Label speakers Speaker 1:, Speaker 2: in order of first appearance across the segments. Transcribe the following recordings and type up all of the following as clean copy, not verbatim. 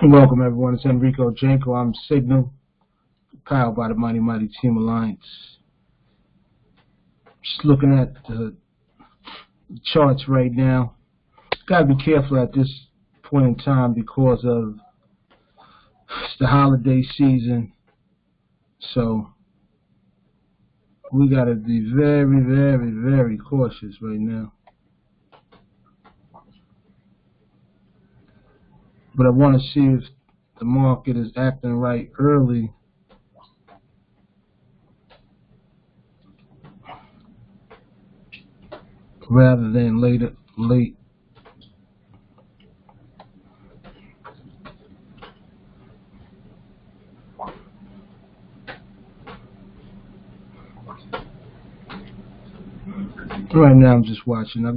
Speaker 1: Welcome everyone, it's Enrico Janko. I'm Signal, powered by the Mighty Team Alliance. Just looking at the charts right now. Gotta be careful at this point in time because of it's the holiday season. So we gotta be very cautious right now. But I want to see if the market is acting right early. Rather than late. Right now I'm just watching. I'll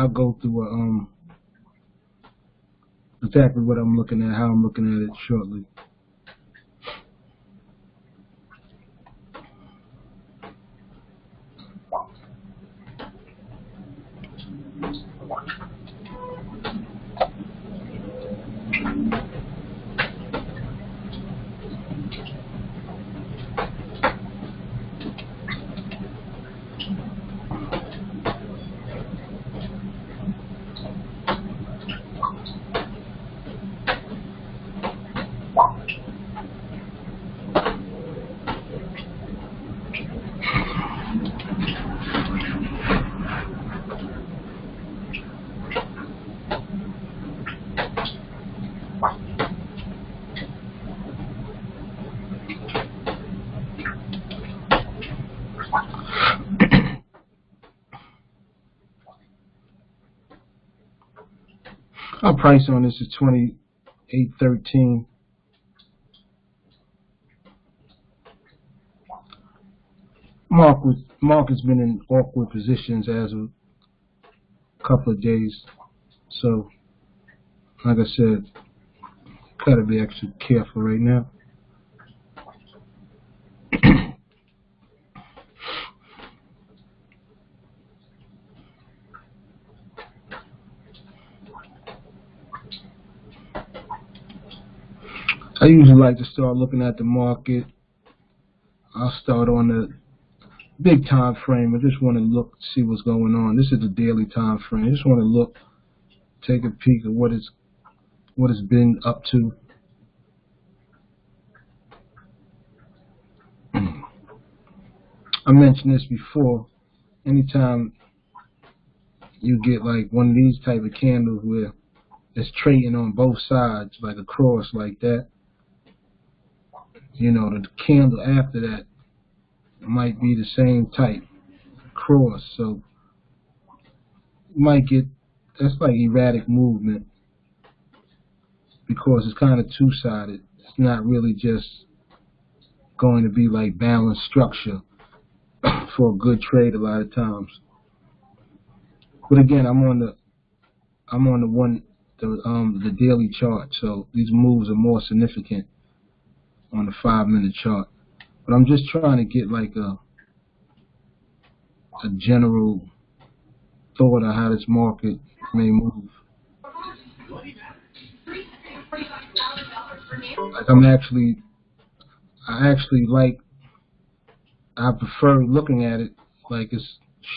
Speaker 1: go through exactly what I'm looking at, how I'm looking at it shortly. Our price on this is 28.13. Market's been in awkward positions as of a couple of days, so like I said, gotta be extra careful right now. I usually like to start looking at the market. I'll start on the big time frame. I just want to look, see what's going on. This is the daily time frame. I just want to look, take a peek at what it's been up to. I mentioned this before. Anytime you get like one of these type of candles where it's trading on both sides, like a cross like that, you know, the candle after that might be the same type cross, so you might get, that's like erratic movement because it's kind of two-sided. It's not really just going to be like balanced structure for a good trade a lot of times. But again, I'm on the daily chart, so these moves are more significant on the 5-minute chart. But I'm just trying to get like a general thought of how this market may move. Like I prefer looking at it like it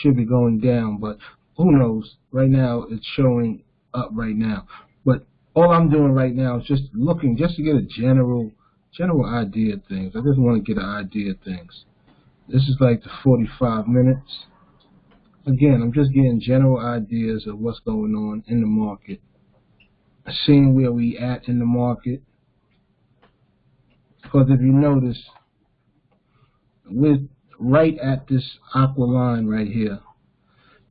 Speaker 1: should be going down, but who knows? Right now it's showing up right now. But all I'm doing right now is just looking, just to get a general idea of things. I just want to get an idea of things. This is like the 45 minutes. Again, I'm just getting general ideas of what's going on in the market, seeing where we at in the market. Because if you notice, we're right at this aqua line right here.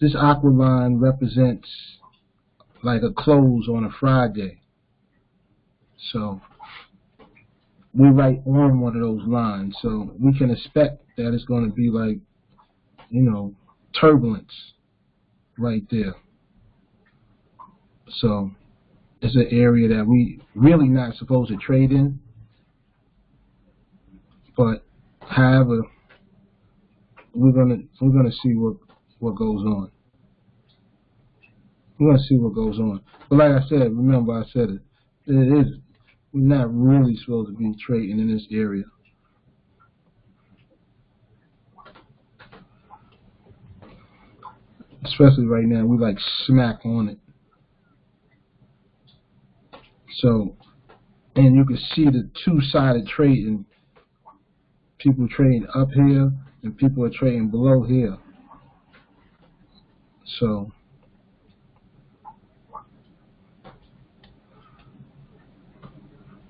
Speaker 1: This aqua line represents like a close on a Friday. So we're right on one of those lines. So we can expect that it's going to be like, you know, turbulence right there. So it's an area that we really not supposed to trade in. But however, we're gonna see what goes on. We're gonna see what goes on. But like I said, remember I said it. it is. We're not really supposed to be trading in this area. Especially right now, we like smack on it. So, and you can see the two-sided trading. People trading up here, and people are trading below here. So,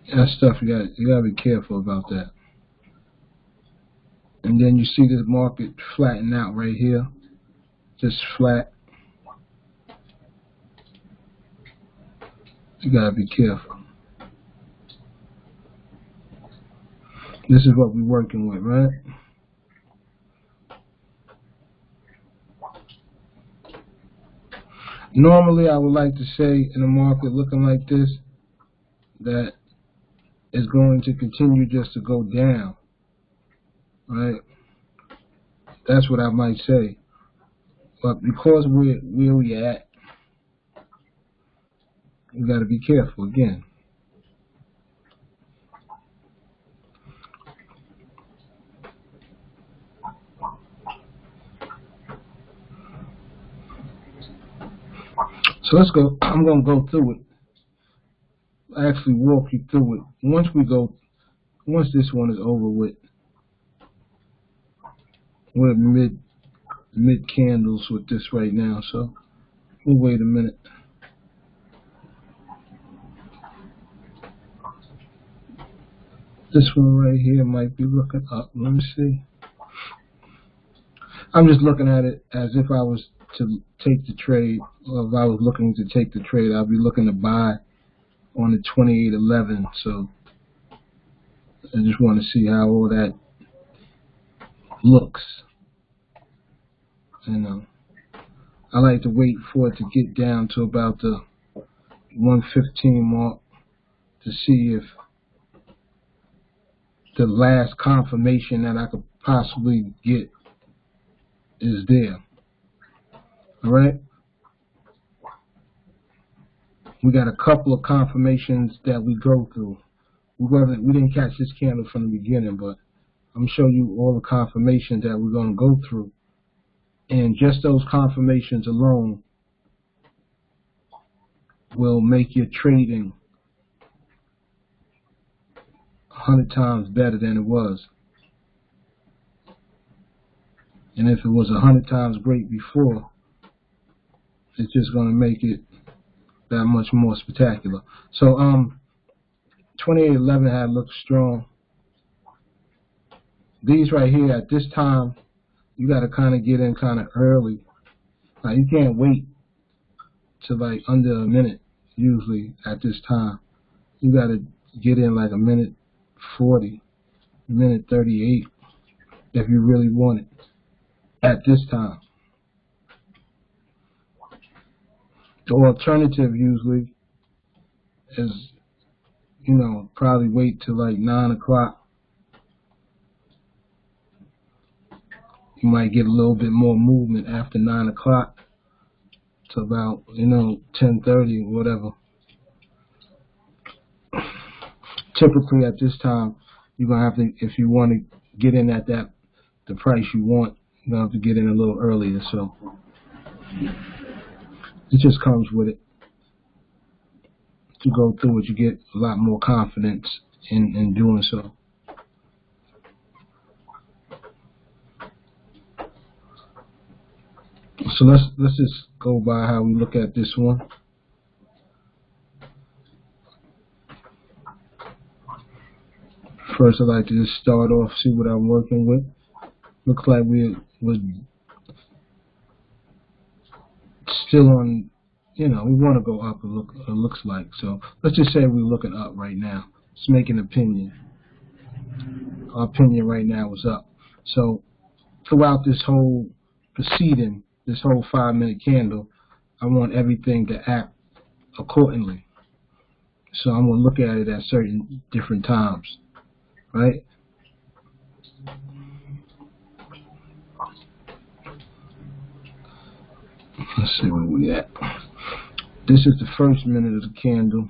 Speaker 1: that stuff you gotta be careful about that. And then you see this market flatten out right here, just flat. You gotta be careful. This is what we're working with, right? Normally, I would like to say in a market looking like this that it's going to continue just to go down, right? That's what I might say. But because we're where we at, you got to be careful again. So let's go. I'm going to go through it. Actually walk you through it. Once this one is over with, we're mid candles with this right now. So we'll wait a minute. This one right here might be looking up. Let me see. I'm just looking at it as if I was to take the trade, or if I was looking to take the trade, I'll be looking to buy on the 28.11. So I just want to see how all that looks. You know, I like to wait for it to get down to about the 115 mark to see if the last confirmation that I could possibly get is there. All right. We got a couple of confirmations that we go through. We didn't catch this candle from the beginning, but I'm showing you all the confirmations that we're going to go through. And just those confirmations alone will make your trading 100 times better than it was. And if it was 100 times great before, it's just going to make it that much more spectacular. So 28.11 had looked strong. These right here at this time, you got to kind of get in kind of early. Like, you can't wait to like under a minute usually at this time. You got to get in like a minute 40, minute 38 if you really want it at this time. The alternative usually is, you know, probably wait till like 9 o'clock. You might get a little bit more movement after 9 o'clock to about, you know, 10:30 or whatever. Typically at this time, you're going to have to, if you want to get in at the price you want, you're going to have to get in a little earlier. So it just comes with it. To go through it, you get a lot more confidence in doing so. So let's just go by how we look at this one. First, I'd like to just start off, see what I'm working with. Looks like we was still on, you know, we want to go up, it looks like. So let's just say we're looking up right now. Let's make an opinion. Our opinion right now is up. So throughout this whole proceeding, this whole 5-minute candle, I want everything to act accordingly. So I'm going to look at it at certain different times, right? Let's see where we at. This is the first minute of the candle.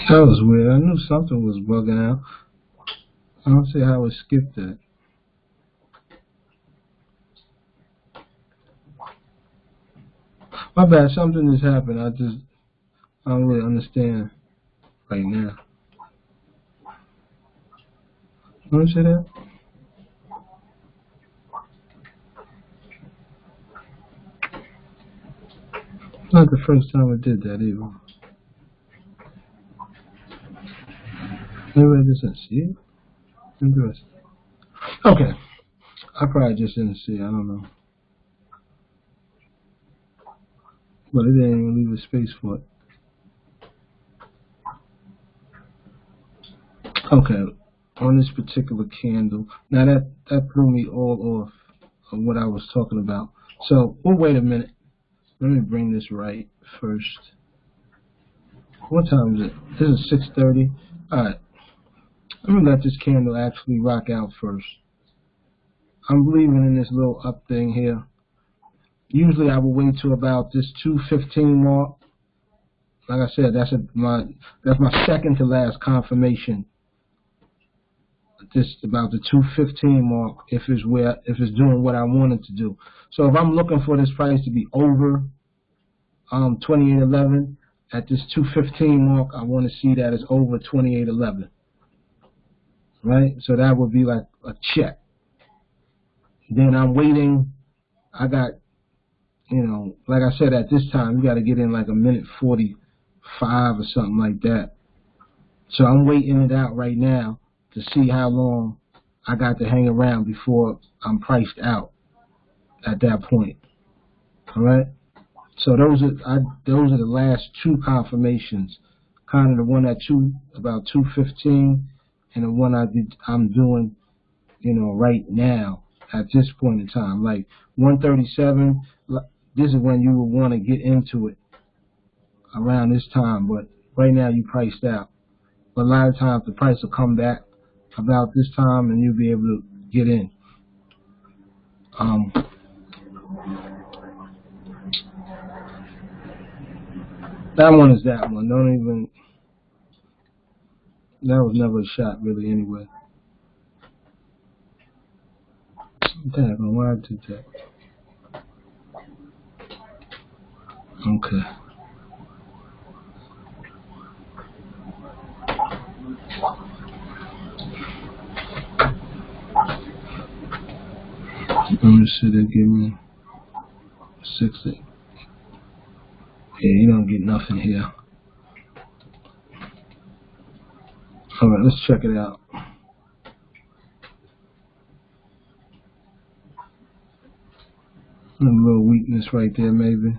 Speaker 1: That was weird. I knew something was bugging out. I don't see how it skipped that. My bad, something just happened. I don't really understand right now. Let me see that. Not the first time I did that either. Maybe I just didn't see it. Interesting. Okay. I probably just didn't see it. I don't know. But it didn't even leave a space for it. Okay. On this particular candle. Now that threw me all off of what I was talking about. So, well, wait a minute. Let me bring this right first. What time is it? This is 6:30. Alright. Let me let this candle actually rock out first. I'm believing in this little up thing here. Usually I will wait till about this 2:15 mark. Like I said, that's my second to last confirmation. Just about the 2:15 mark if it's doing what I want it to do. So if I'm looking for this price to be over 28.11 at this 2:15 mark, I want to see that it's over 28.11. Right? So that would be like a check. Then I'm waiting. I got, like I said, at this time, you got to get in like a minute 45 or something like that. So I'm waiting it out right now to see how long I got to hang around before I'm priced out at that point. All right. So those are the last two confirmations. Kind of the one at about 2:15, and the one I'm doing, right now at this point in time, like 1:37. This is when you would want to get into it around this time, but right now you priced out. But a lot of times the price will come back about this time, and you'll be able to get in. That one is that one. That was never a shot really anyway. Damn, why I did that? Okay. Let me see, they give me 60. Yeah, you don't get nothing here. Alright, let's check it out. A little weakness right there, maybe.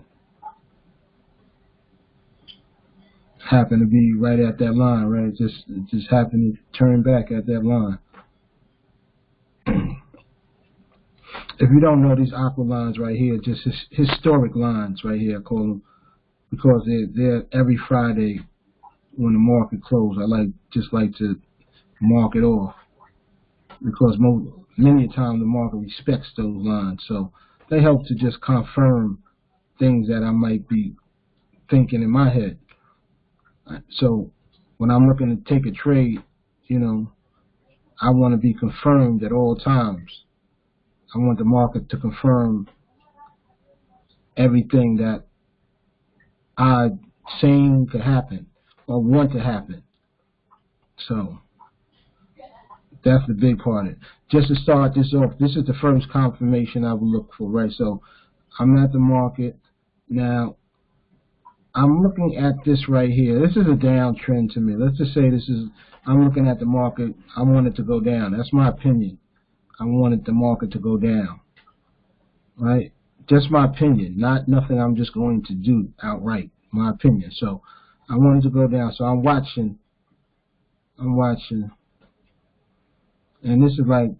Speaker 1: Happened to be right at that line, right? It just happened to turn back at that line. If you don't know, these aqua lines right here, just historic lines right here, I call them, because they're every Friday when the market closes. I just like to mark it off, because many times the market respects those lines, so they help to just confirm things that I might be thinking in my head. So when I'm looking to take a trade, I want to be confirmed at all times. I want the market to confirm everything that I'm saying could happen or want to happen. So that's the big part of it. Just to start this off, this is the first confirmation I would look for, right? So I'm at the market. Now, I'm looking at this right here. This is a downtrend to me. Let's just say I'm looking at the market. I want it to go down. That's my opinion. I wanted the market to go down, right? Just my opinion, not nothing I'm just going to do outright. My opinion. So I wanted to go down. So I'm watching, and this is like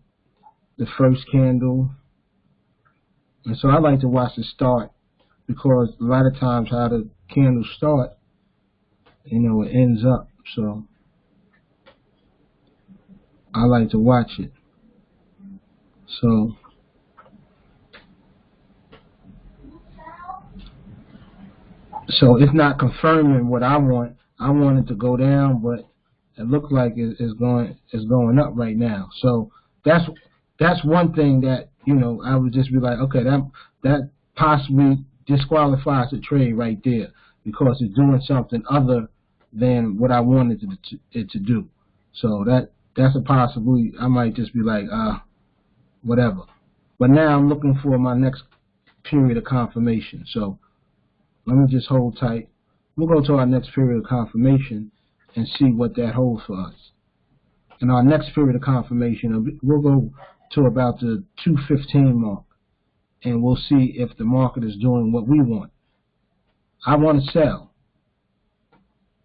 Speaker 1: the first candle. And so I like to watch the start, because a lot of times how the candles start, it ends up. So I like to watch it. So it's not confirming what I want. I want it to go down, but it looks like it's going up right now. So that's one thing that, you know, I would just be like, okay, that possibly disqualifies the trade right there, because it's doing something other than what I wanted it to do. So that's a possibility. I might just be like, whatever. But now I'm looking for my next period of confirmation. So let me just hold tight. We'll go to our next period of confirmation and see what that holds for us. In our next period of confirmation, we'll go to about the 215 mark, and we'll see if the market is doing what we want. I want to sell,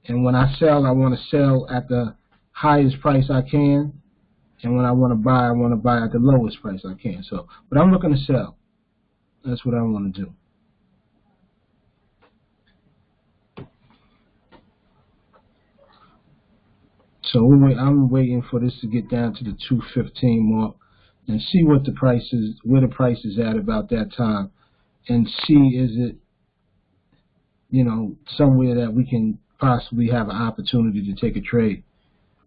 Speaker 1: and when I sell, I want to sell at the highest price I can, and when I want to buy at the lowest price I can. So, but I'm looking to sell. That's what I want to do. So I'm waiting for this to get down to the 215 mark and see what the price is, where the price is at about that time, and see, is it, you know, somewhere that we can possibly have an opportunity to take a trade.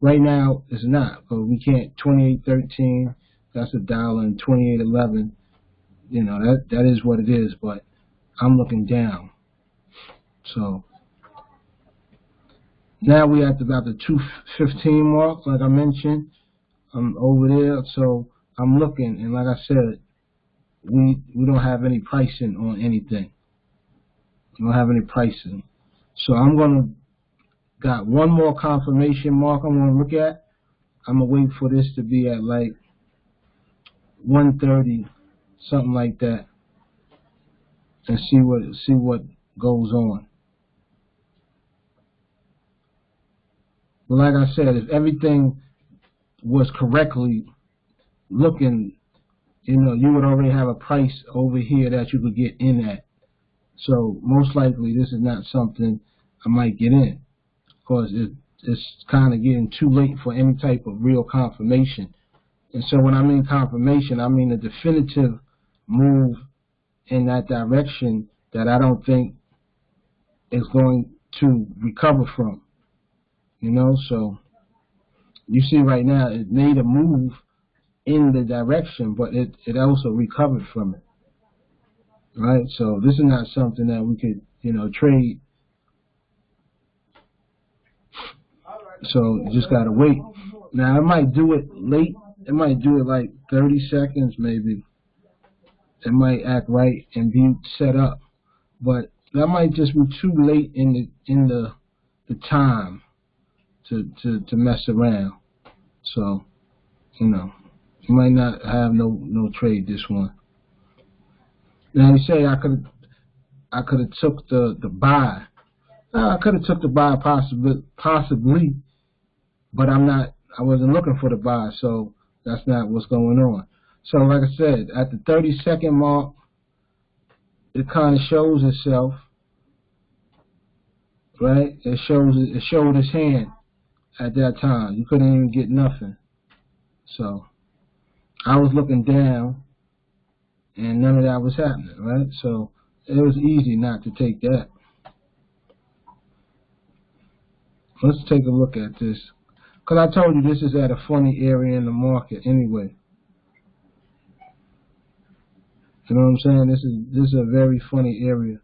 Speaker 1: Right now it's not, but we can't. 28.13, that's a dollar, and 28.11, you know, that is what it is. But I'm looking down. So now we're at about the 215 mark, like I mentioned. I'm over there, so I'm looking, and like I said, we don't have any pricing on anything. We don't have any pricing. So I'm gonna got one more confirmation mark I'm gonna look at. I'm gonna wait for this to be at like 130, something like that, and see what goes on. But like I said, if everything was correctly looking, you know, you would already have a price over here that you could get in at. So most likely this is not something I might get in, because it's kind of getting too late for any type of real confirmation. And so when I mean confirmation, I mean a definitive move in that direction that I don't think is going to recover from. You know, so you see right now it made a move in the direction, but it also recovered from it. Right? So this is not something that we could, you know, trade. So you just gotta wait. Now it might do it late. It might do it like 30 seconds maybe. It might act right and be set up, but that might just be too late in the time to mess around. So, you know, you might not have no trade this one. Now you say I could have took the buy. I could have took the buy possibly, but I wasn't looking for the buy, so that's not what's going on. So like I said, at the 30-second mark, it kind of shows itself, right? It showed its hand at that time. You couldn't even get nothing. So I was looking down, and none of that was happening, right? So it was easy not to take that. Let's take a look at this, because I told you this is at a funny area in the market anyway. You know what I'm saying? This is a very funny area,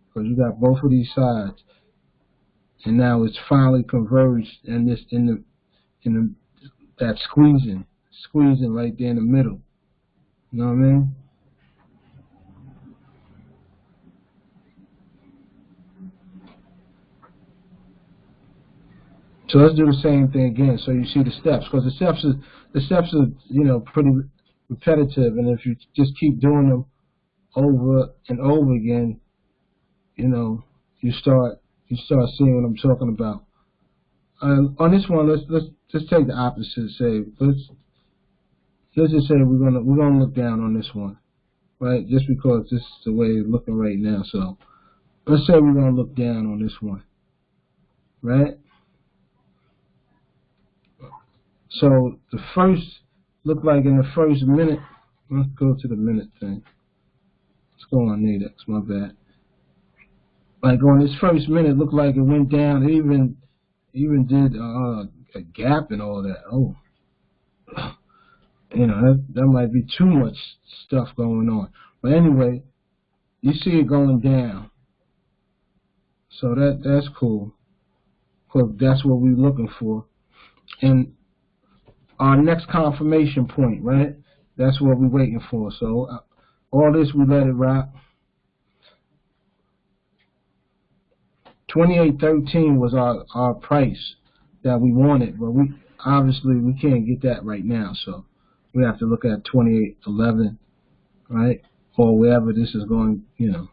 Speaker 1: because you got both of these sides, and now it's finally converged in that squeezing right there in the middle. You know what I mean? So let's do the same thing again. So you see the steps, because the steps are, you know, pretty repetitive, and if you just keep doing them over and over again, you know, you start seeing what I'm talking about. On this one, let's just take the opposite. Say let's just say we're gonna look down on this one, right? Just because this is the way it's looking right now. So let's say we're gonna look down on this one, right? So the first, look like in the first minute, let's go to the minute thing. Let's go on NADEX, my bad. like on this first minute, it looked like it went down. It even did a gap and all that. Oh, you know, that might be too much stuff going on. But anyway, you see it going down, so that's cool. Cause that's what we're looking for. And our next confirmation point, right? That's what we're waiting for. So all this, we let it rock. 28.13 was our price that we wanted, but we obviously we can't get that right now. So we have to look at 28.11, right? Or wherever this is going, you know.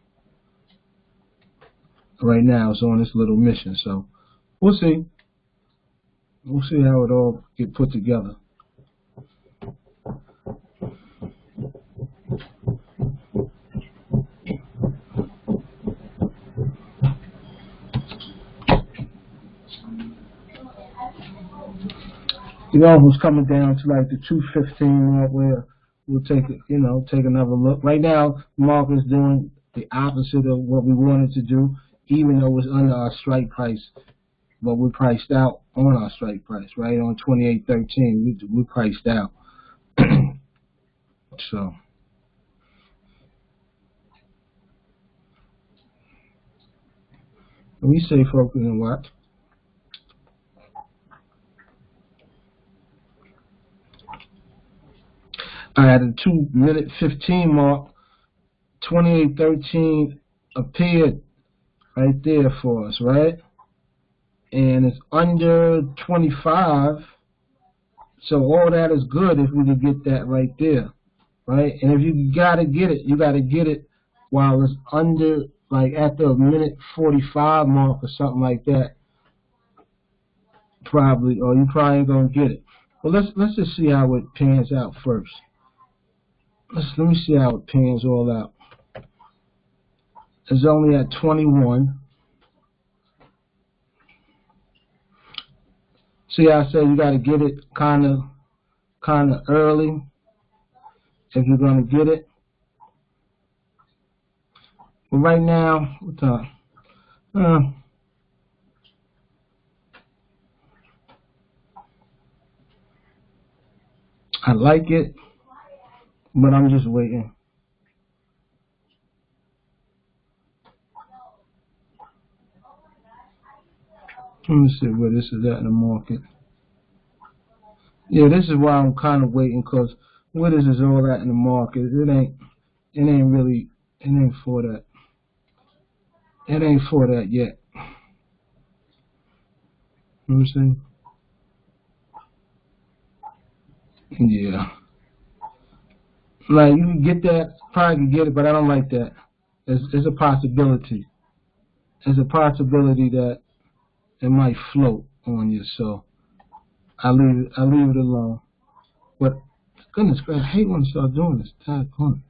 Speaker 1: Right now it's on this little mission. So we'll see. We'll see how it all get put together. You know, who's coming down to like the 215 mark where we'll take it, you know, take another look. Right now, the market is doing the opposite of what we wanted to do, even though it's under our strike price. But we priced out on our strike price, right? On 28.13, we priced out. So when we say focus and watch. At the 2-minute 15 mark, 28.13 appeared right there for us, right? And it's under 25, so all that is good if we can get that right there, right? And if you gotta get it, you gotta get it while it's under, like at the minute 45 mark or something like that, probably, or you probably ain't gonna get it. Well, let's just see how it pans out first. Let me see how it pans all out. It's only at 21. See how I said you got to get it kind of early if you're going to get it. But right now, what time? I like it, but I'm just waiting. Let me see where this is at in the market. Yeah, this is why I'm kind of waiting, because where this is all at in the market, it ain't for that. It ain't for that yet. You know what I'm saying? Yeah. Like, you can get that, probably can get it, but I don't like that. It's a possibility. There's a possibility that it might float on you, so I leave it alone. But goodness gracious, I hate when I start doing this. Tag on.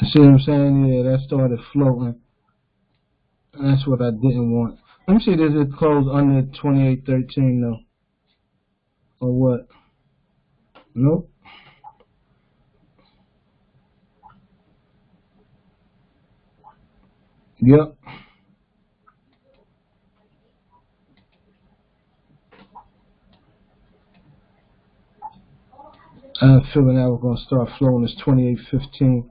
Speaker 1: You see what I'm saying? Yeah, that started floating. That's what I didn't want. Let me see, does it close under 28.13 though? Or what? Nope. Yep. I have a feeling that we're going to start flowing this 28.15.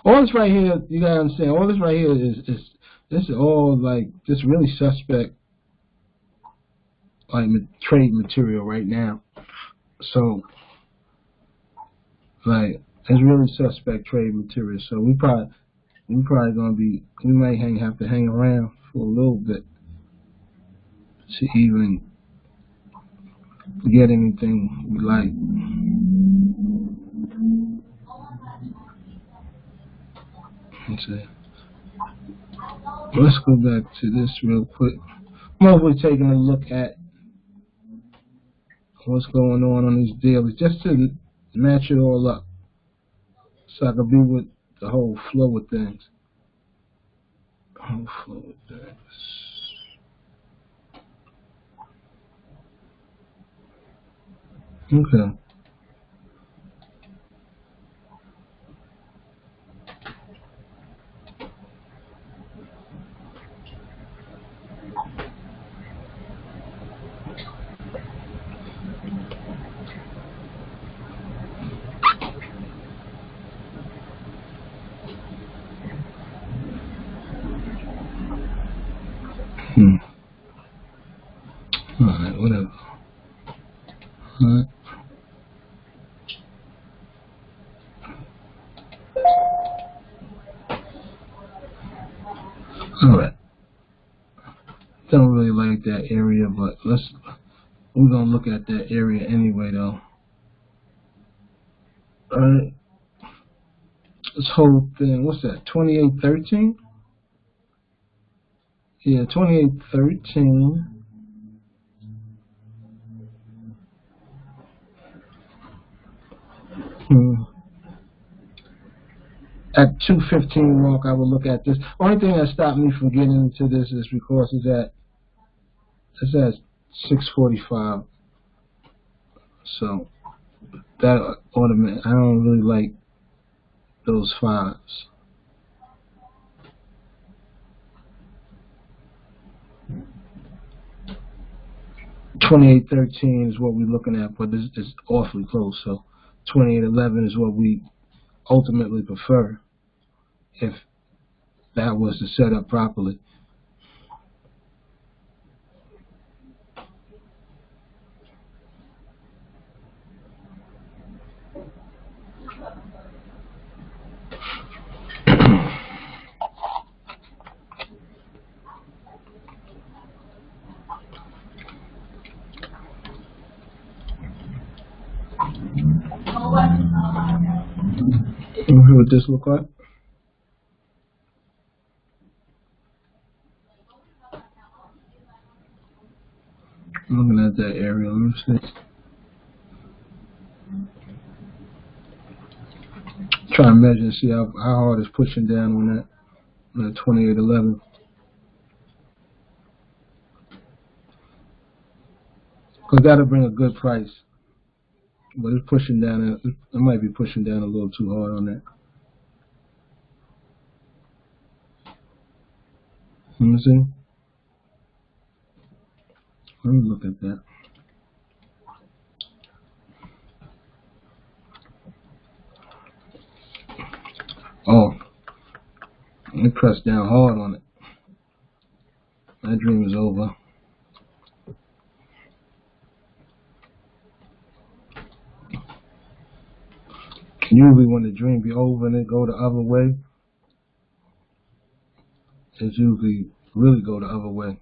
Speaker 1: All this right here, you gotta understand, all this right here is this is all like just really suspect like trade material right now. So like it's really suspect trade material. So we probably gonna be, we might have to hang around for a little bit to even get anything we like. Let's go back to this real quick. I'm hopefully taking a look at what's going on these dailies just to match it all up so I can be with the whole flow of things. Okay. Hmm. All right, whatever. All right. All right. Don't really like that area, but we're gonna look at that area anyway, though. All right. This whole thing, what's that? 2813? Yeah, 2813. Hmm. At 215 mark, I will look at this. Only thing that stopped me from getting into this is because it's at 645. So that automatic, I don't really like those fives. 2813 is what we're looking at, but it's awfully close. So 2811 is what we ultimately prefer if that was to set up properly. What this look like? I'm looking at that area. Let me see. Try and measure and see how hard it's pushing down on that 2811. Because that'll bring a good price. But it's pushing down. It might be pushing down a little too hard on that. Let me see. Let me look at that. Oh, it pressed down hard on it. That dream is over. Usually when the dream be over and it go the other way, it's usually really go the other way.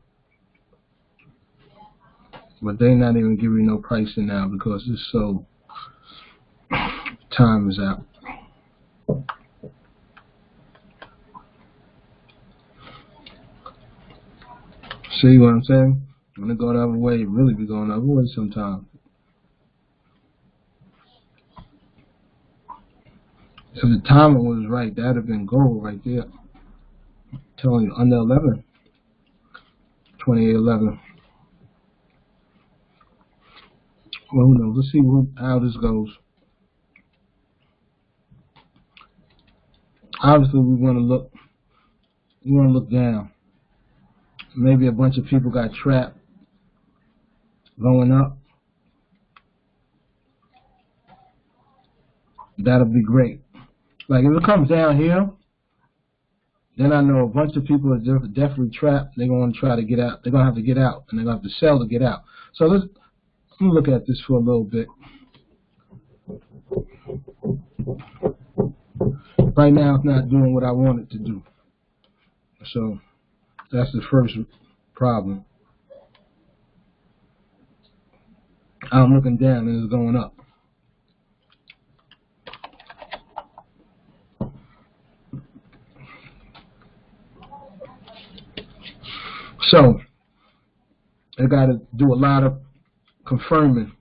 Speaker 1: But they not even giving you no pricing now because it's so, time is out. See what I'm saying? When it go the other way, it really be going the other way sometimes. If the timing was right, that'd have been gold right there. I'm telling you, under 11, 2811. Well, who knows? Let's see how this goes. Obviously, we want to look down. Maybe a bunch of people got trapped going up. That'll be great. Like if it comes down here, then I know a bunch of people are definitely trapped. They're going to try to get out. They're going to have to get out, and they're going to have to sell to get out. So let me look at this for a little bit. Right now, it's not doing what I want it to do. So that's the first problem. I'm looking down, and it's going up. So I got to do a lot of confirming.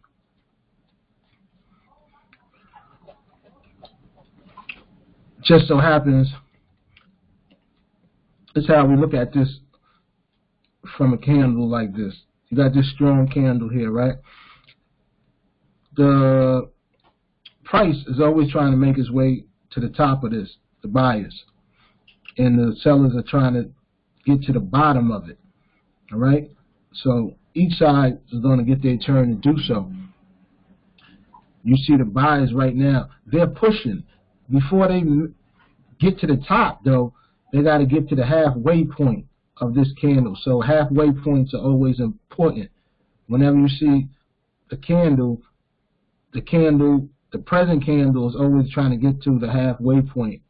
Speaker 1: Just so happens, this is how we look at this from a candle like this. You got this strong candle here, right? the price is always trying to make its way to the top of this, the buyers, and the sellers are trying to get to the bottom of it. All right, so each side is going to get their turn to do so. You see the buyers right now, they're pushing. Before they get to the top, though, they got to get to the halfway point of this candle. So halfway points are always important. Whenever you see the candle, the present candle is always trying to get to the halfway point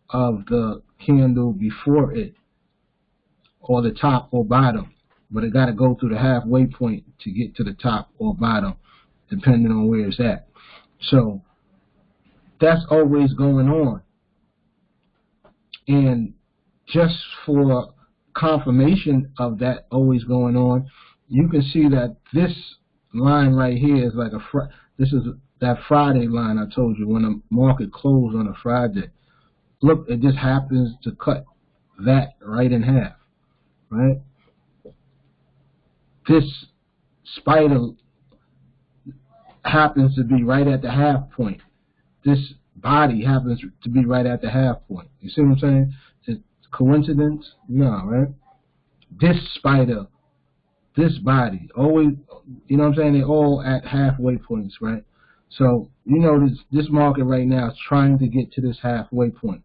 Speaker 1: of the candle before it, or the top or bottom. But it got to go through the halfway point to get to the top or bottom, depending on where it's at. So that's always going on. And just for confirmation of that always going on, you can see that this line right here is like this is that Friday line I told you, when the market closed on a Friday. Look, it just happens to cut that right in half, right? This spider happens to be right at the half point. This body happens to be right at the half point. You see what I'm saying? It's coincidence? No, right? This spider, this body, always, you know what I'm saying? They're all at halfway points, right? So, you know, this market right now is trying to get to this halfway point.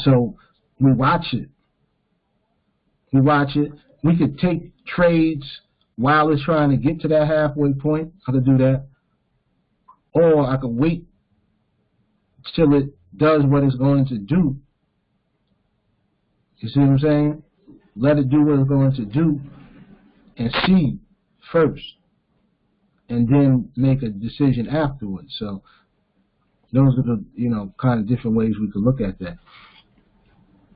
Speaker 1: So, we watch it. We watch it. We could take trades while it's trying to get to that halfway point. I could do that. Or I could wait till it does what it's going to do. You see what I'm saying? Let it do what it's going to do and see first, and then make a decision afterwards. So those are the, you know, kind of different ways we could look at that.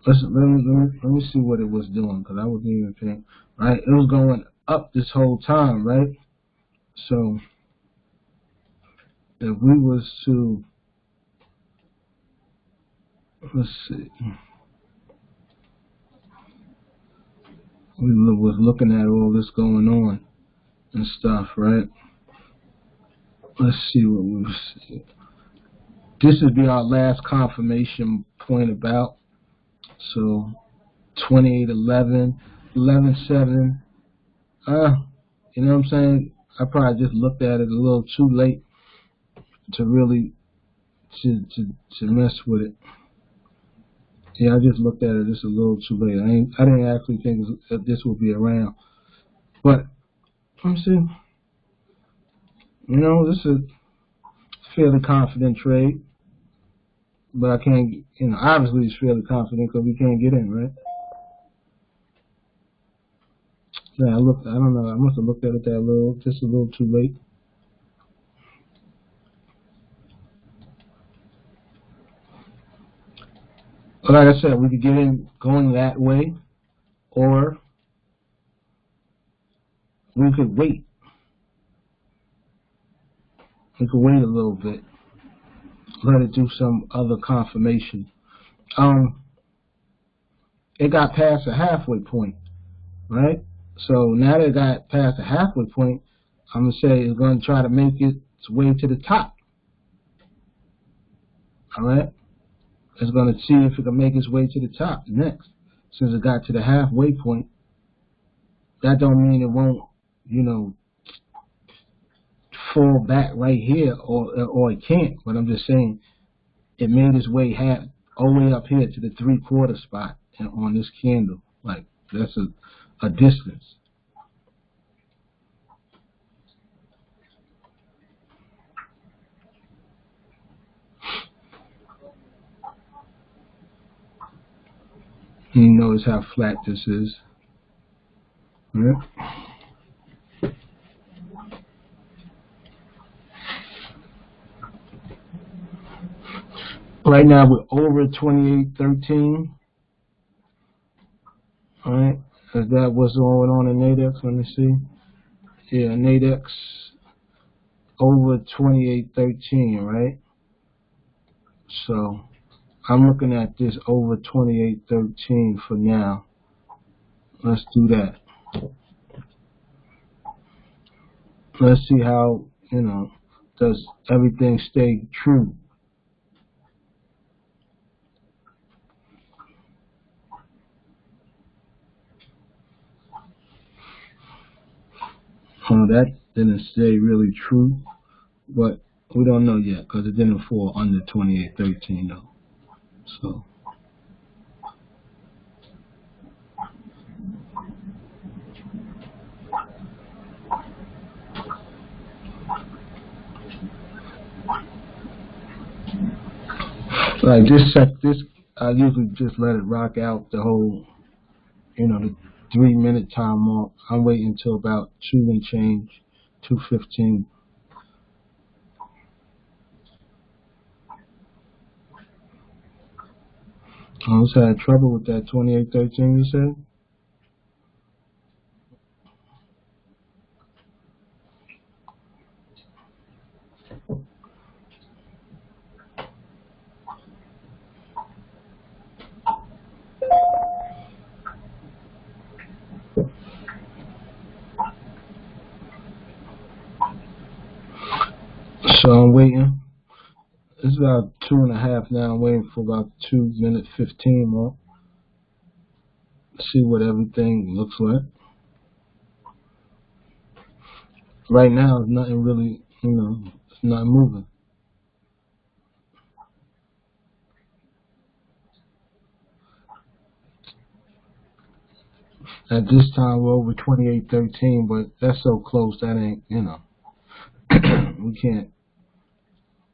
Speaker 1: Let me see what it was doing, because I wasn't even paying. Right, it was going up this whole time, right? So if we was to, let's see, we was looking at all this going on and stuff, right? Let's see what we see. This would be our last confirmation point about. So 2811, 11.7. You know what I'm saying? I probably just looked at it a little too late to really to mess with it. Yeah, I just looked at it just a little too late. I didn't actually think that this would be around. But let me see. You know, this is a fairly confident trade. But I can't, you know, obviously it's fairly confident because we can't get in, right? Yeah, I don't know, I must have looked at it just a little too late. But like I said, we could get in going that way, or we could wait. We could wait a little bit. Let it do some other confirmation. It got past the halfway point, right? So now that it got past the halfway point, I'm going to say it's going to try to make its way to the top. All right? It's going to see if it can make its way to the top next. Since it got to the halfway point, that don't mean it won't, you know, fall back right here, or it can't. But I'm just saying it made its way all the way up here to the 3/4 spot on this candle. Like, that's a distance. And you notice how flat this is. All right. Right now we're over 28.13. All right, is that what's going on in NADEX? Let me see. Yeah, NADEX over 28.13, right? So I'm looking at this over 28.13 for now. Let's do that. Let's see how, you know, does everything stay true? That didn't stay really true, but we don't know yet because it didn't fall under 2813 though. So. Like this, I usually just let it rock out the whole, the 3 minute time mark. I'm waiting until about 2 and change, 2:15. I was had trouble with that 2813. You said. So I'm waiting. It's about 2.5 now. I'm waiting for about 2:15 more. See what everything looks like. Right now, nothing really, it's not moving. At this time, we're over 2813, but that's so close that ain't,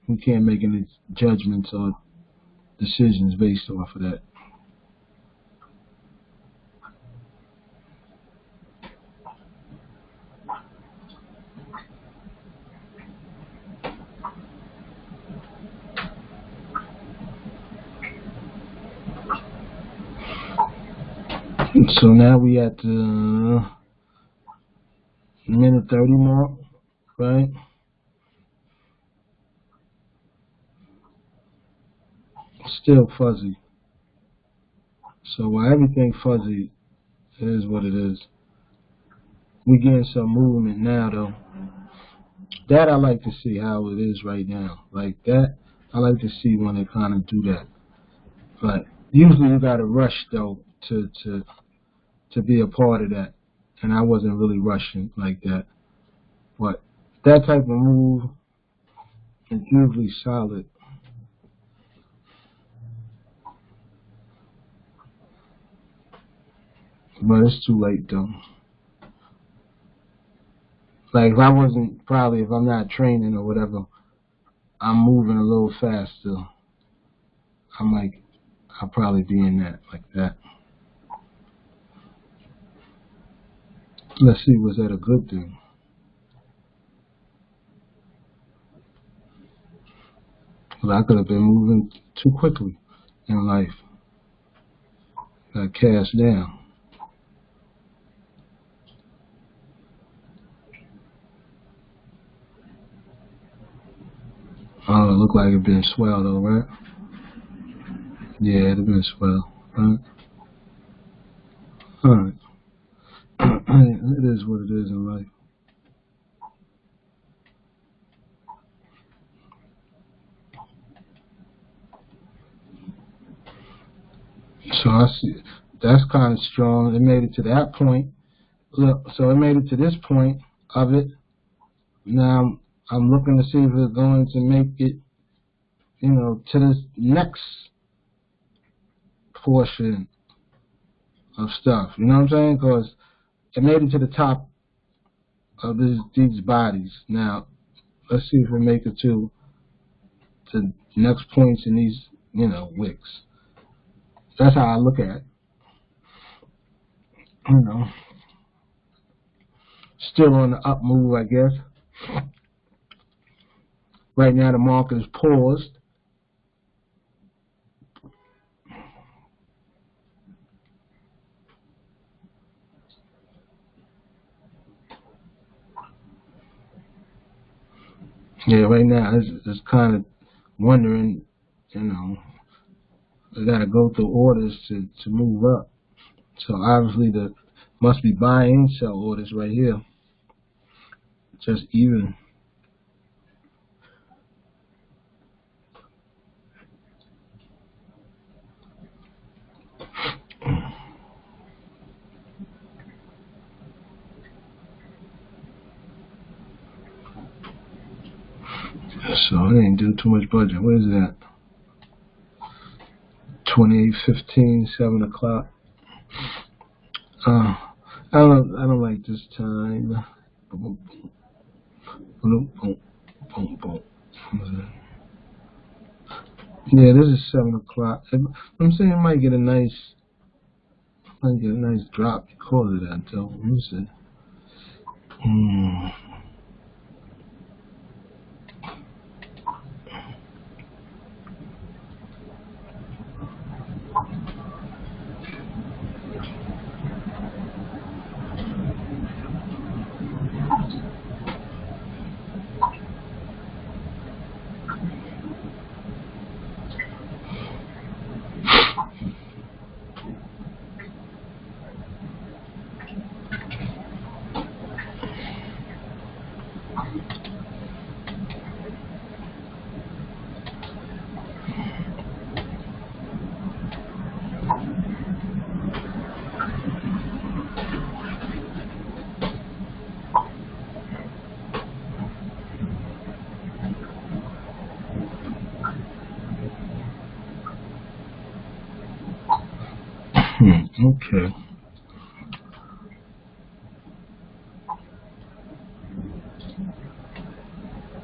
Speaker 1: we can't make any judgments or decisions based off of that. So now we at the minute 30 mark, right? Still fuzzy. So while everything fuzzy, it is what it is. We getting some movement now though. That I like to see how it is right now. Like that, I like to see when they kind of do that. But usually you gotta rush though to be a part of that. And I wasn't really rushing like that. But that type of move is usually solid. But it's too late though. Like if I wasn't probably if I'm not training or whatever, I'm moving a little faster. I'm like I'll probably be in that like that. Let's see, was that a good thing? Well, I could have been moving too quickly in life. Got cast down. Oh, it looked like it been swelled though, right? Yeah, it been swelled, right? Alright. It is what it is in life. So I see that's kind of strong. It made it to that point. Look, so it made it to this point of it. Now I'm looking to see if it's going to make it, to this next portion of stuff. You know what I'm saying? Because it made it to the top of these bodies. Now let's see if we make it to the next points in these, wicks. That's how I look at it. Still on the up move, I guess. Right now the market is paused. Yeah, right now it's kind of wondering, they got to go through orders to move up. So obviously the must be buy and sell orders right here. Just even. So I didn't do too much budget. What is that? 28:15, 7 o'clock. I don't like this time. Boom, boom, boom, boom, boom. Yeah, this is 7 o'clock. I'm saying it might get a nice drop because of that though. Let me see. Okay.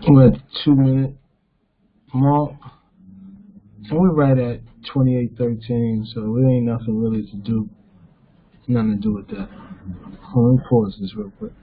Speaker 1: We're at the 2-minute mark. And we're right at 28:13, so it ain't nothing really to do. Nothing to do with that. Hold on, let me pause this real quick.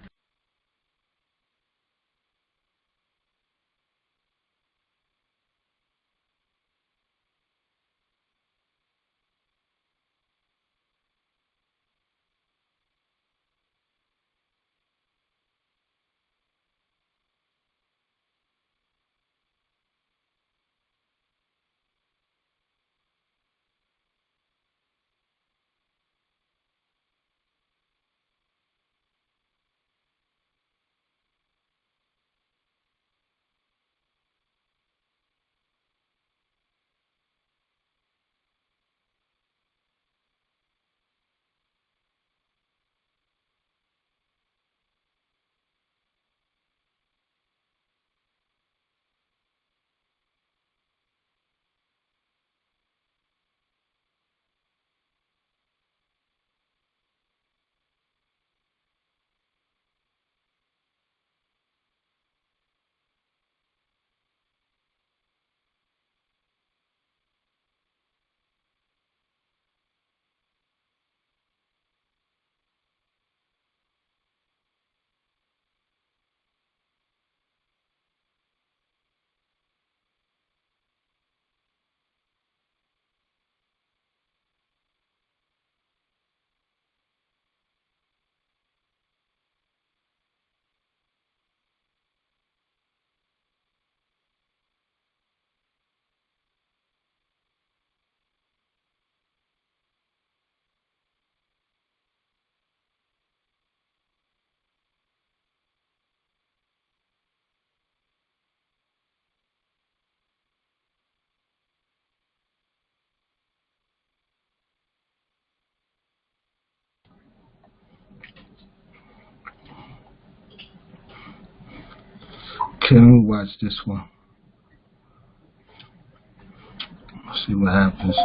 Speaker 1: Okay, let me watch this one. Let's see what happens.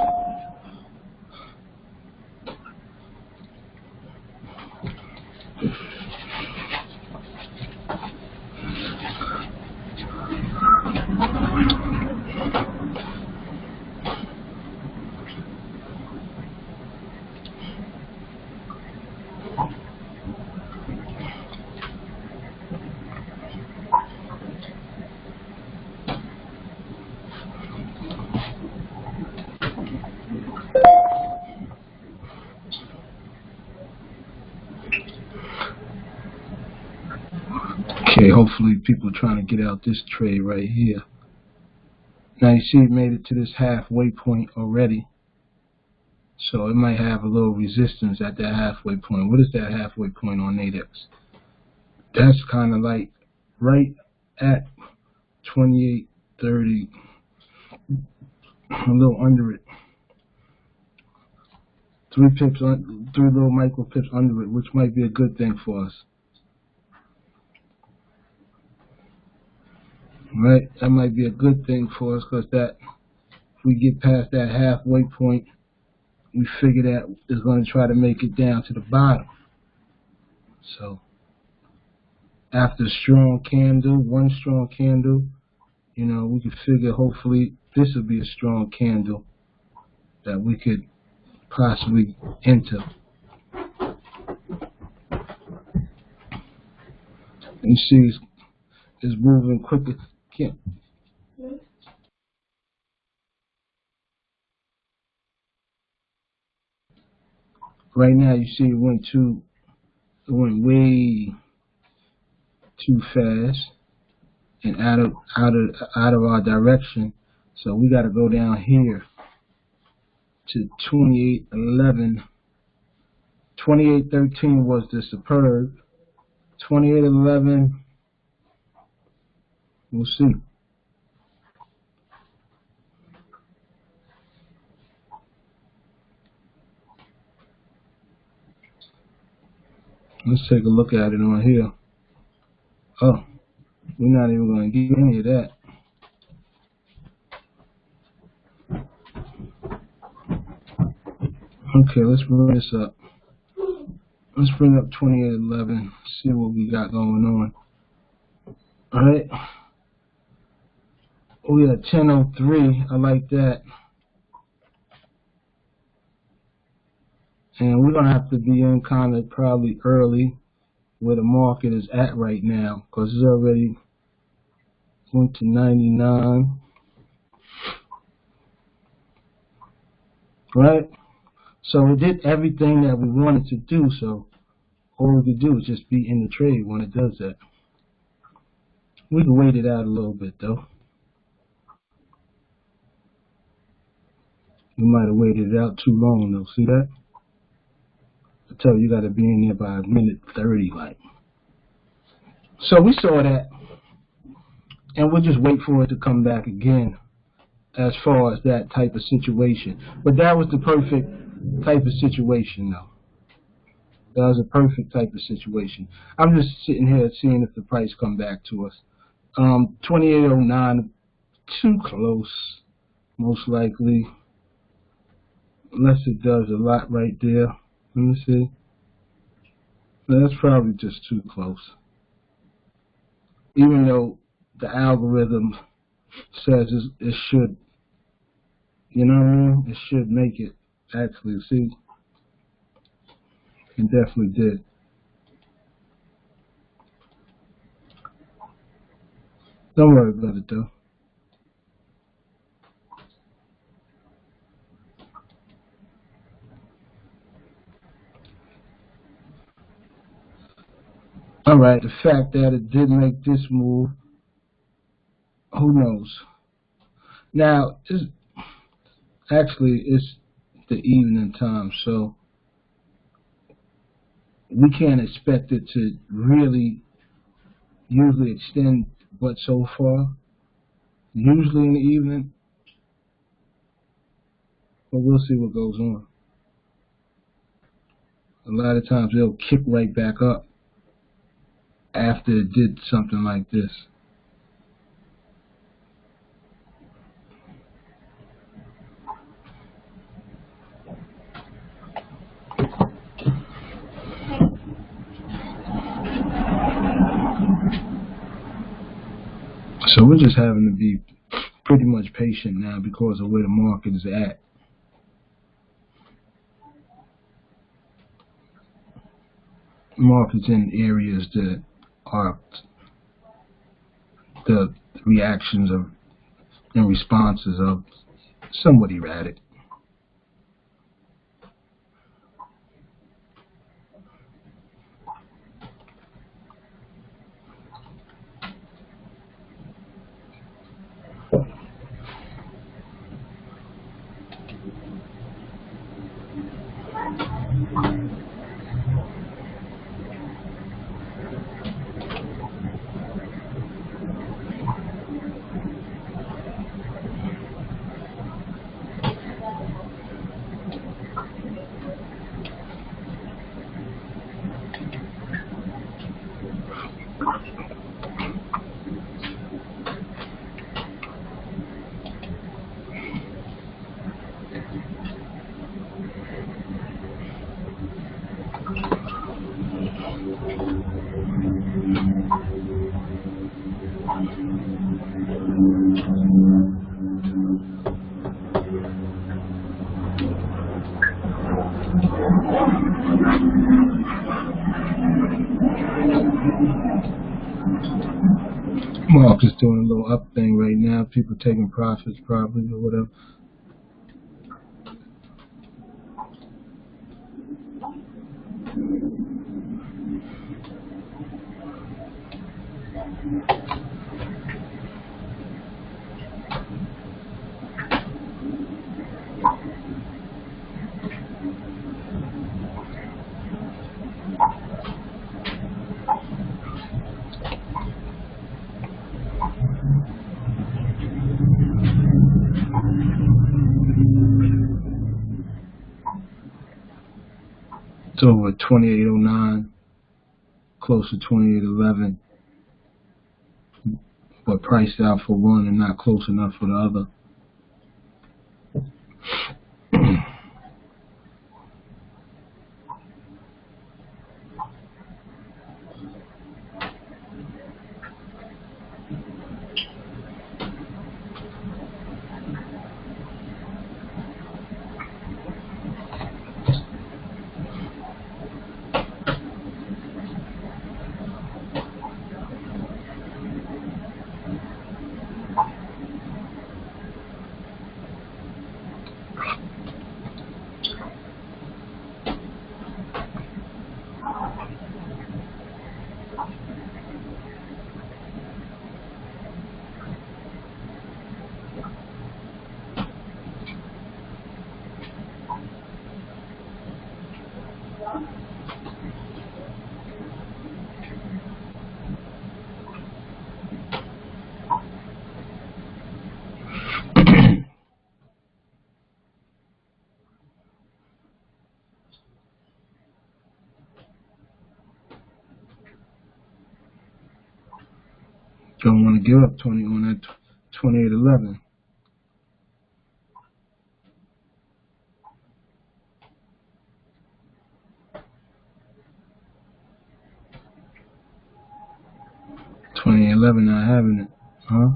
Speaker 1: Okay, hopefully people trying to get out this trade right here. Now you see it made it to this halfway point already. So it might have a little resistance at that halfway point. What is that halfway point on NADEX? That's kind of like right at 28.30, a little under it. 3 little micro pips under it, which might be a good thing for us. right? That might be a good thing for us, because that if we get past that halfway point, we figure that is going to try to make it down to the bottom. So after a strong candle, one strong candle, you know, we could figure hopefully this will be a strong candle that we could possibly enter. You see, it's moving quicker. Can't. Right now, you see, it went way too fast and out of our direction. So we got to go down here to 2811. 2813 was the superb. 2811, we'll see. Let's take a look at it on here. Oh, we're not even going to get any of that. Okay, let's bring this up. Let's bring up 2811, see what we got going on. Alright. We got 1003, I like that. And we're going to have to be in kind of probably early where the market is at right now, because it's already went to 99. Right? So it did everything that we wanted to do, so all we could do is just be in the trade when it does that. We can wait it out a little bit though. We might have waited it out too long though, see that? I tell you, you gotta be in there by minute 30 like. So we saw that, and we'll just wait for it to come back again as far as that type of situation. But that was the perfect type of situation though. That was a perfect type of situation. I'm just sitting here seeing if the price come back to us. 2809, too close, most likely. Unless it does a lot right there. Let me see. That's probably just too close. Even though the algorithm says it should, you know what I mean? It should make it. Actually, see, it definitely did. Don't worry about it though. Alright, the fact that it did make this move, who knows? Now, it's the evening time, so we can't expect it to really usually extend but so far. Usually in the evening, but we'll see what goes on. A lot of times it'll kick right back up after it did something like this. So we're just having to be pretty much patient now because of where the market is at. Markets in areas that are the reactions of and responses of somewhat erratic. Market's doing a little up thing right now. People taking profits probably or whatever. It's over at 2809, close to 2811, but priced out for one and not close enough for the other. Don't want to give up 20 on that 2811. Not having it, huh?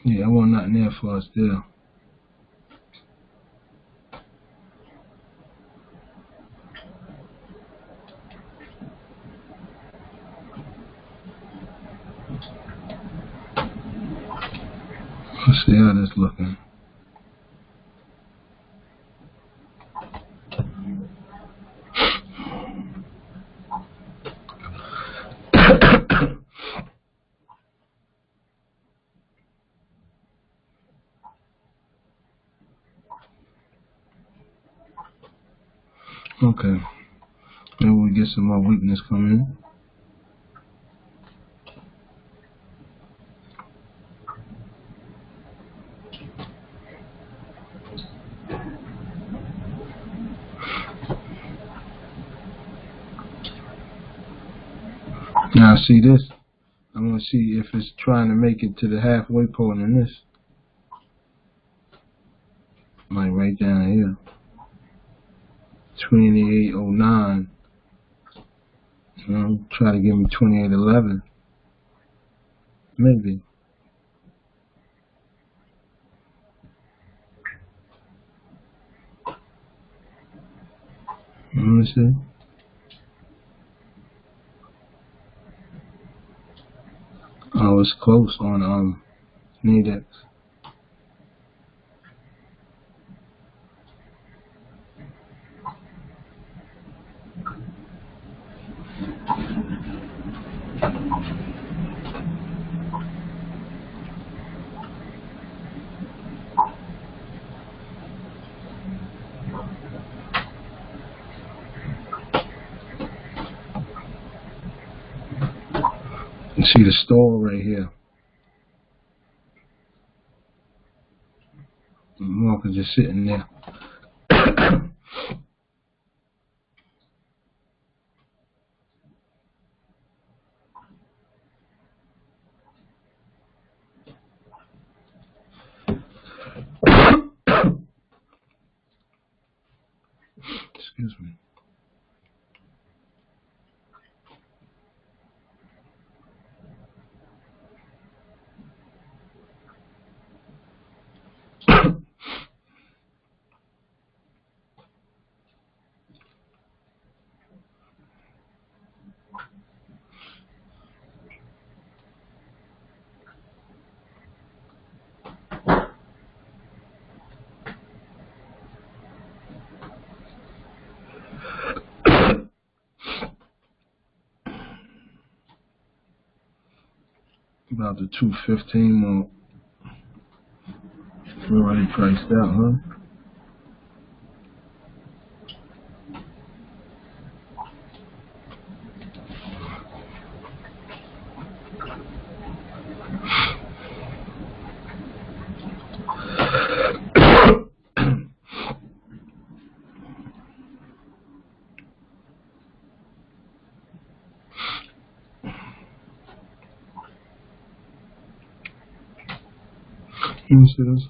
Speaker 1: Yeah, I want nothing there for us there. Let's see how that's looking. Okay, maybe we get some more weakness coming in. Now see this, I want to see if it's trying to make it to the halfway point in this. Like right down here. 2809. Try to give me 2811. Maybe. Let me see. Oh, it's close on NADEX. You see the stall right here. The market just sitting there. Excuse me. About the 215 mark. We're already priced out, huh? You see this?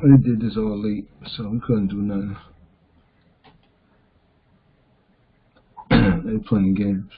Speaker 1: They did this all late, so we couldn't do nothing. They playing games.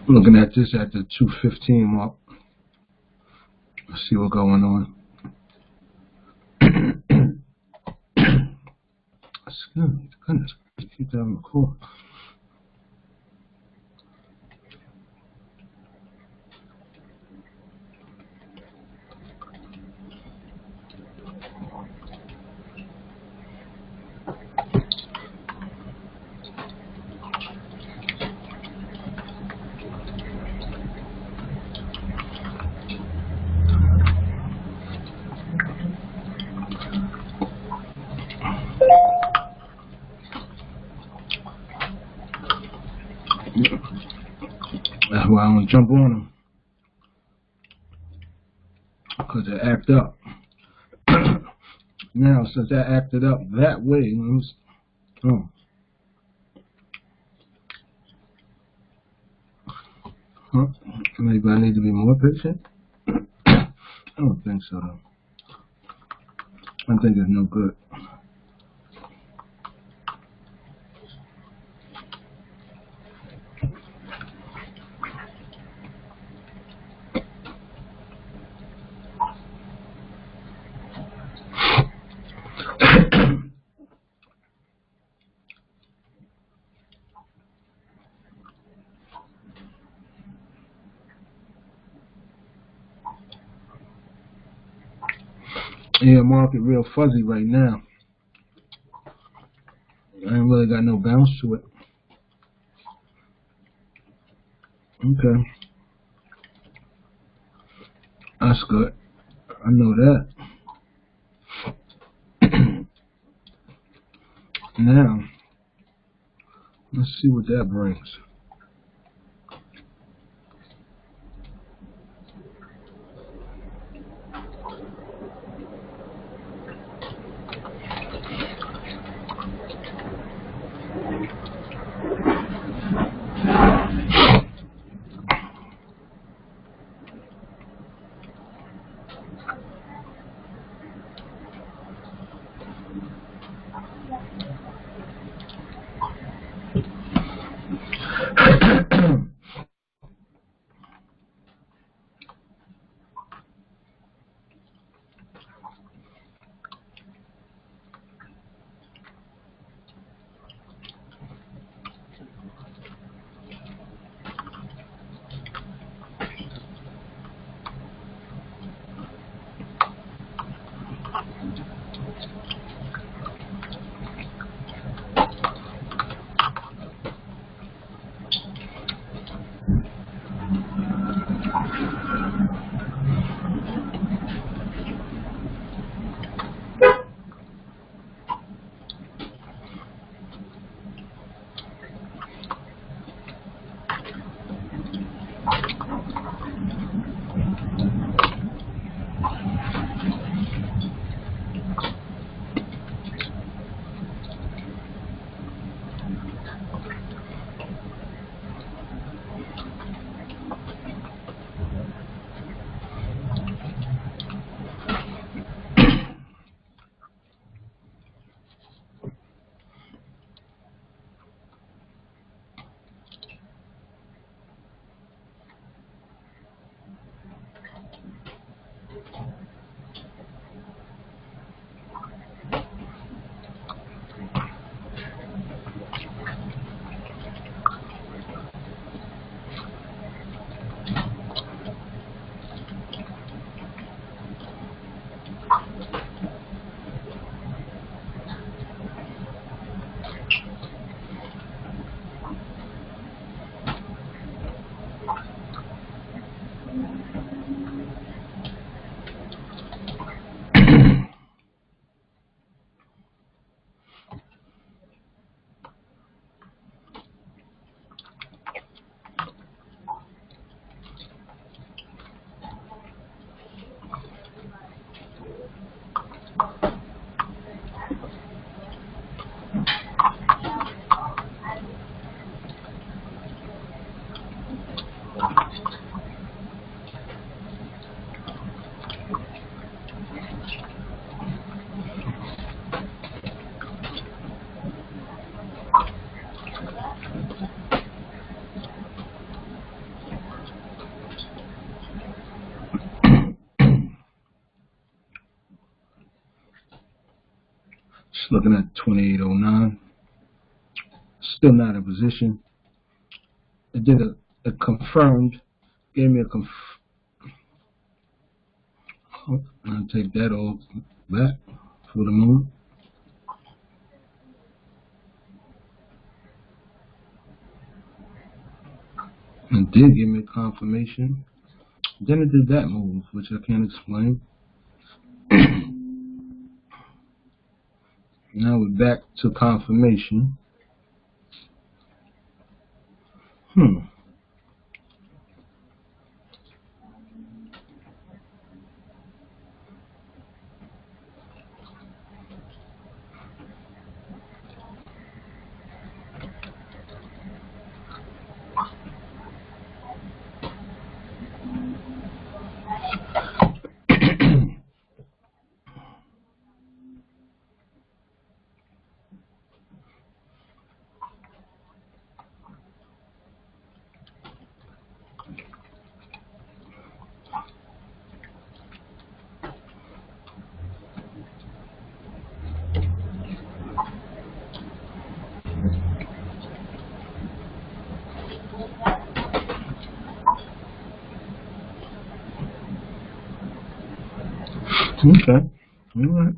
Speaker 1: Looking at this at the 215 mark. Let's see what's going on. Goodness, keep that on the core. That's why I'm gonna jump on them, because they act up. Now, since that acted up that way, maybe I need to be more patient. I don't think so, though. I think it's no good. Yeah, market real fuzzy right now. I ain't really got no bounce to it. Okay. That's good. I know that. Now, let's see what that brings. Looking at 2809. Still not in position. It did a confirmed, gave me a I'll take that all back for the moment. It did give me a confirmation. Then it did that move, which I can't explain. Now we're back to confirmation. Okay. All right.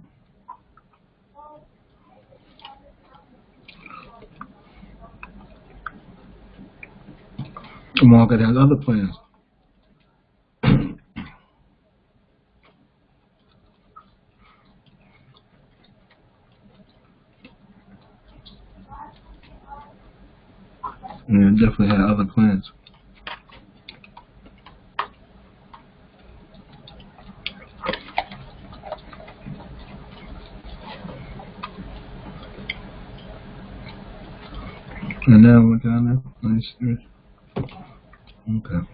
Speaker 1: The market has other plans. Yeah, it definitely had other plans. And now we're down there. Nice. Okay.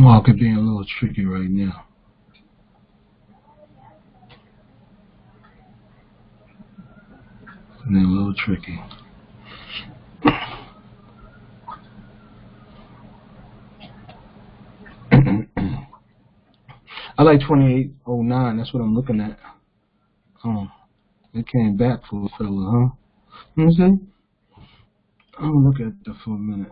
Speaker 1: Market being a little tricky right now. And a little tricky. I like 2809. That's what I'm looking at. Oh, it came back for a fella, huh? Let me see. I'm gonna look at that for a minute.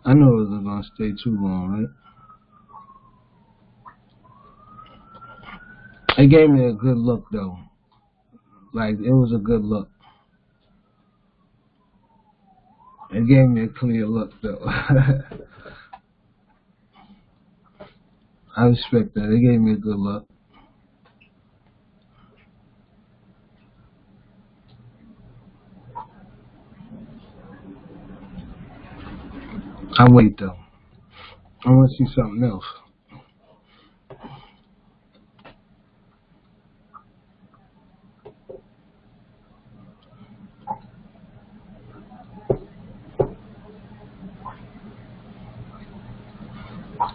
Speaker 1: I know it wasn't gonna stay too long, right? It gave me a good look though. Like, it was a good look. It gave me a clear look, though. I respect that. It gave me a good look. I wait, though. I want to see something else.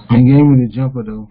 Speaker 1: It gave me the jumper, though.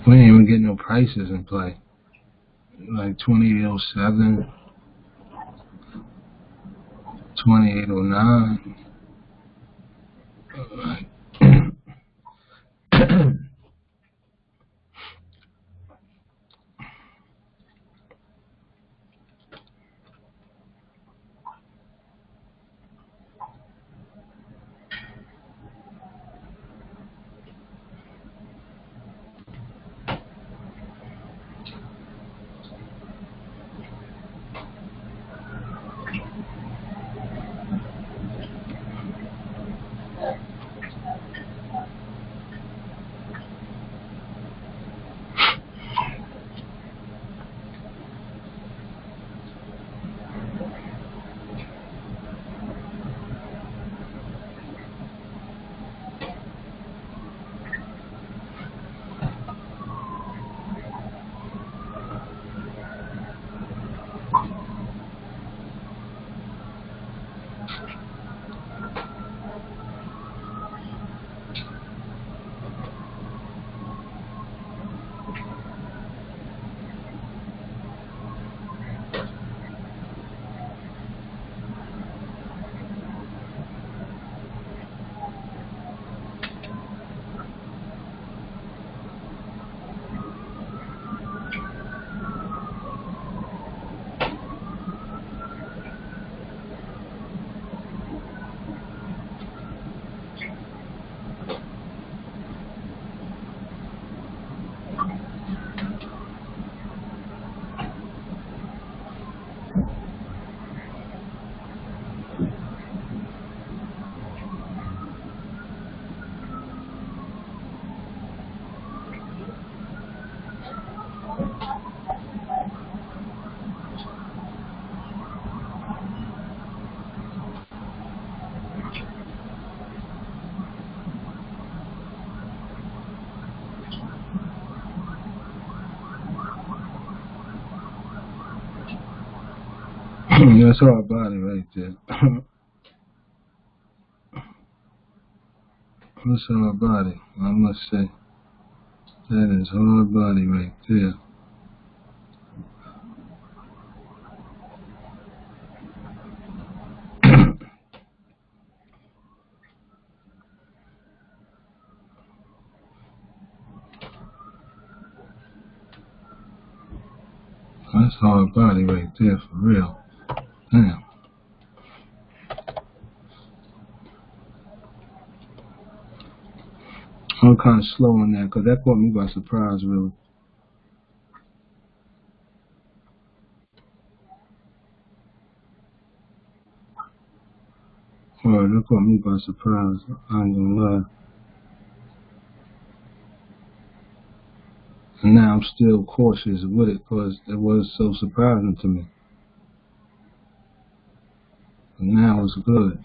Speaker 1: We ain't even get no prices in play. Like 2807, 2809. That's hard body right there. That's hard body, I must say. That is hard body right there. That's hard body right there, for real. Damn. I'm kind of slow on that, because that caught me by surprise, really. Alright, that caught me by surprise. I ain't gonna lie. And now I'm still cautious with it, because it was so surprising to me. But now it's good.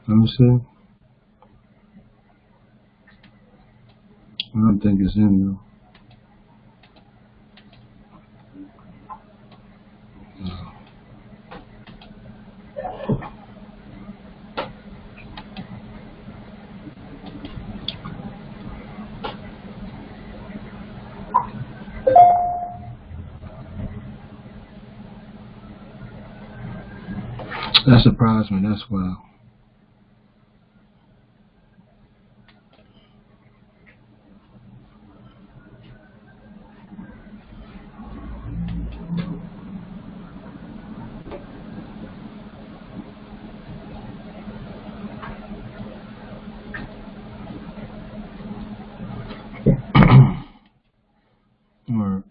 Speaker 1: Let me see. don't think it's in though. That surprised me, that's why. Alright.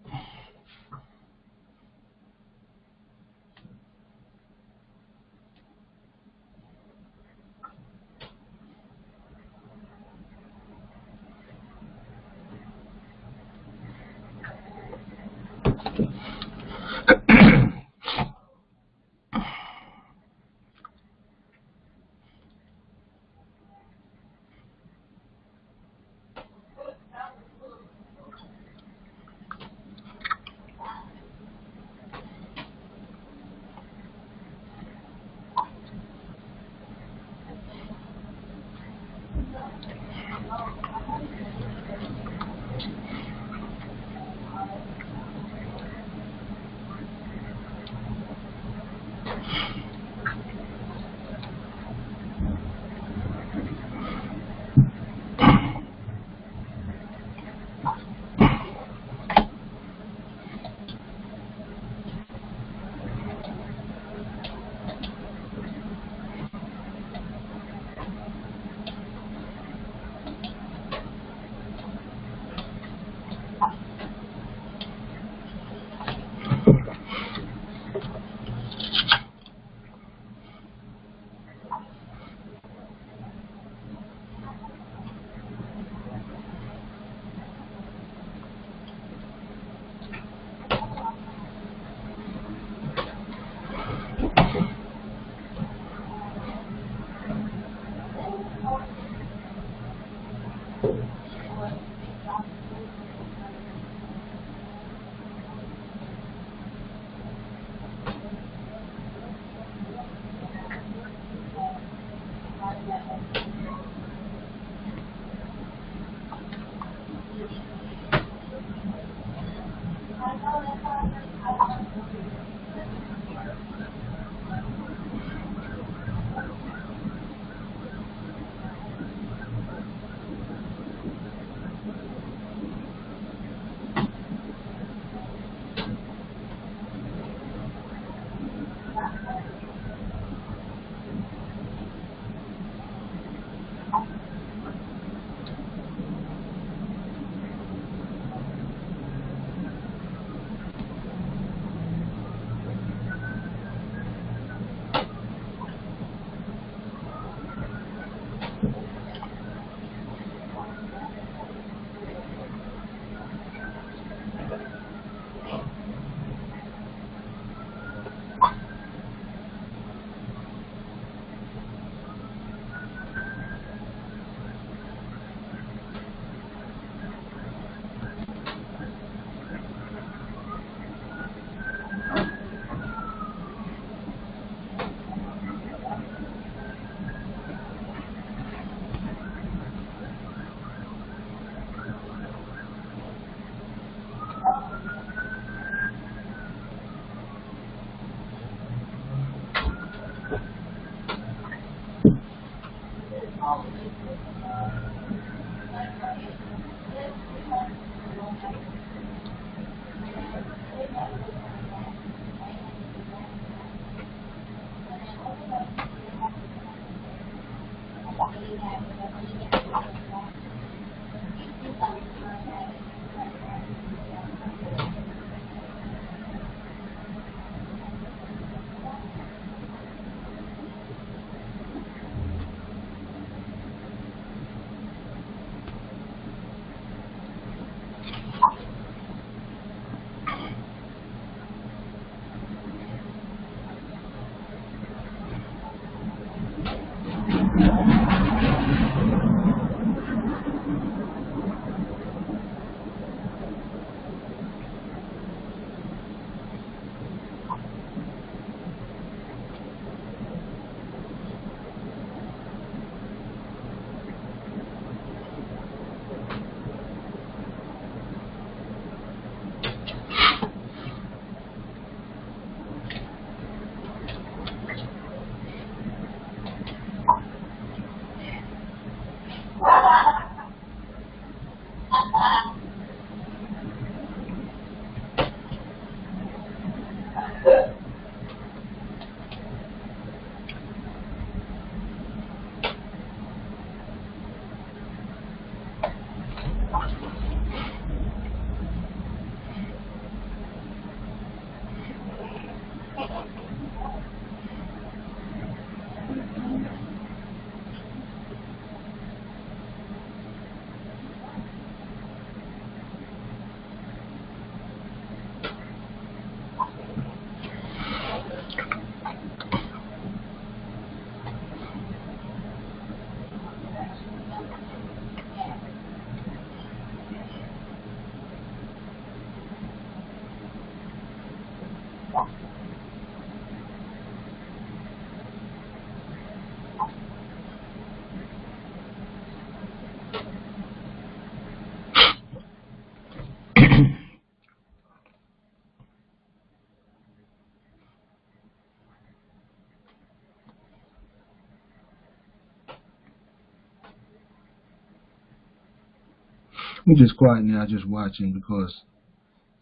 Speaker 1: I'm just quiet now, just watching, because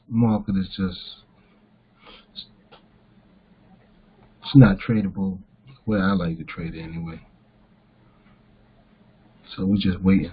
Speaker 1: the market is just, it's not tradable the way I like to trade it anyway. So we're just waiting.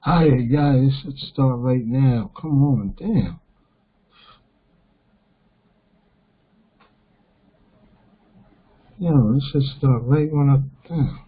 Speaker 1: Hi, guys. Let's start right now. Come on, damn. Yo, let's just start right when I. Damn.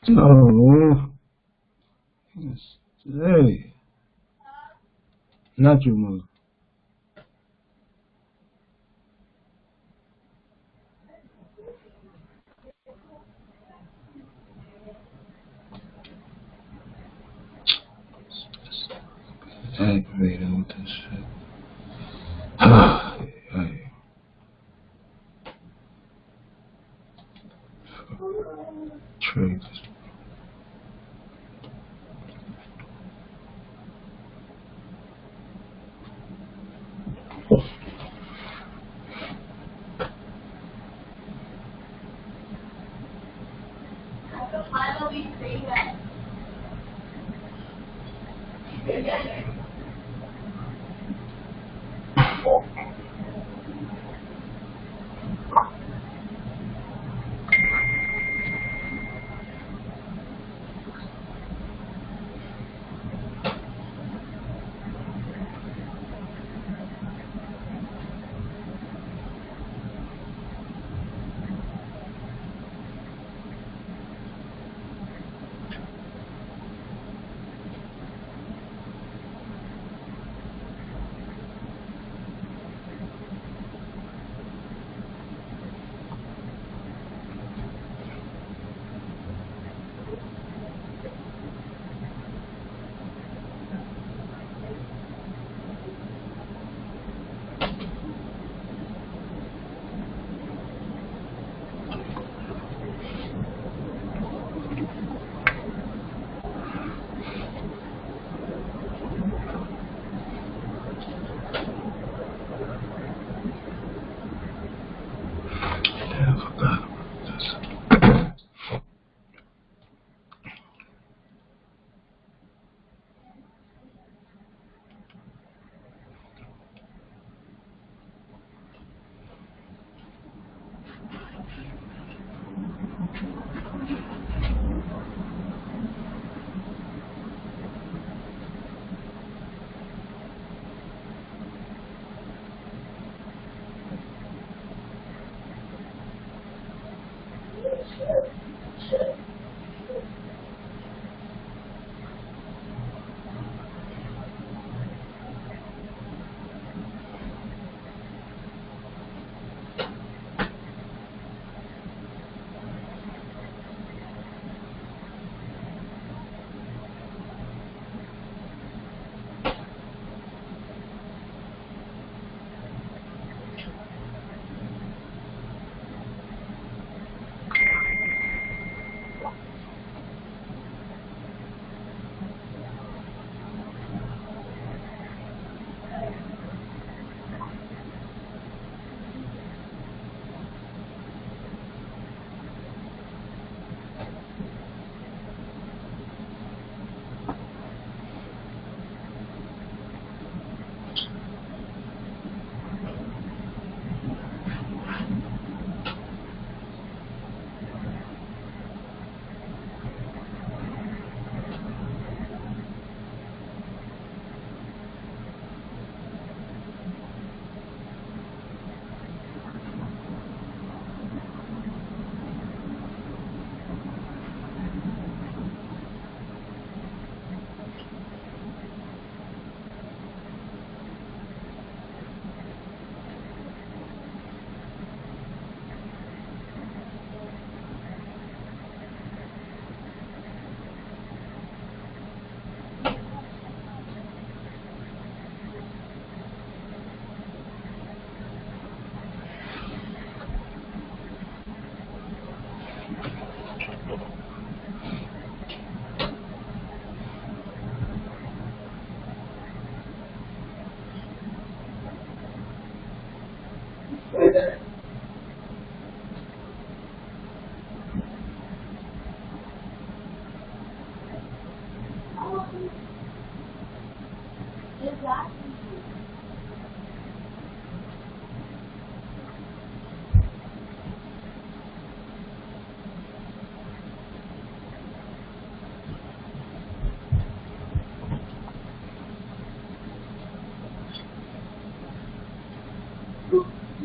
Speaker 1: Oh, yes. Hey, not your mother. this shit. Trade this.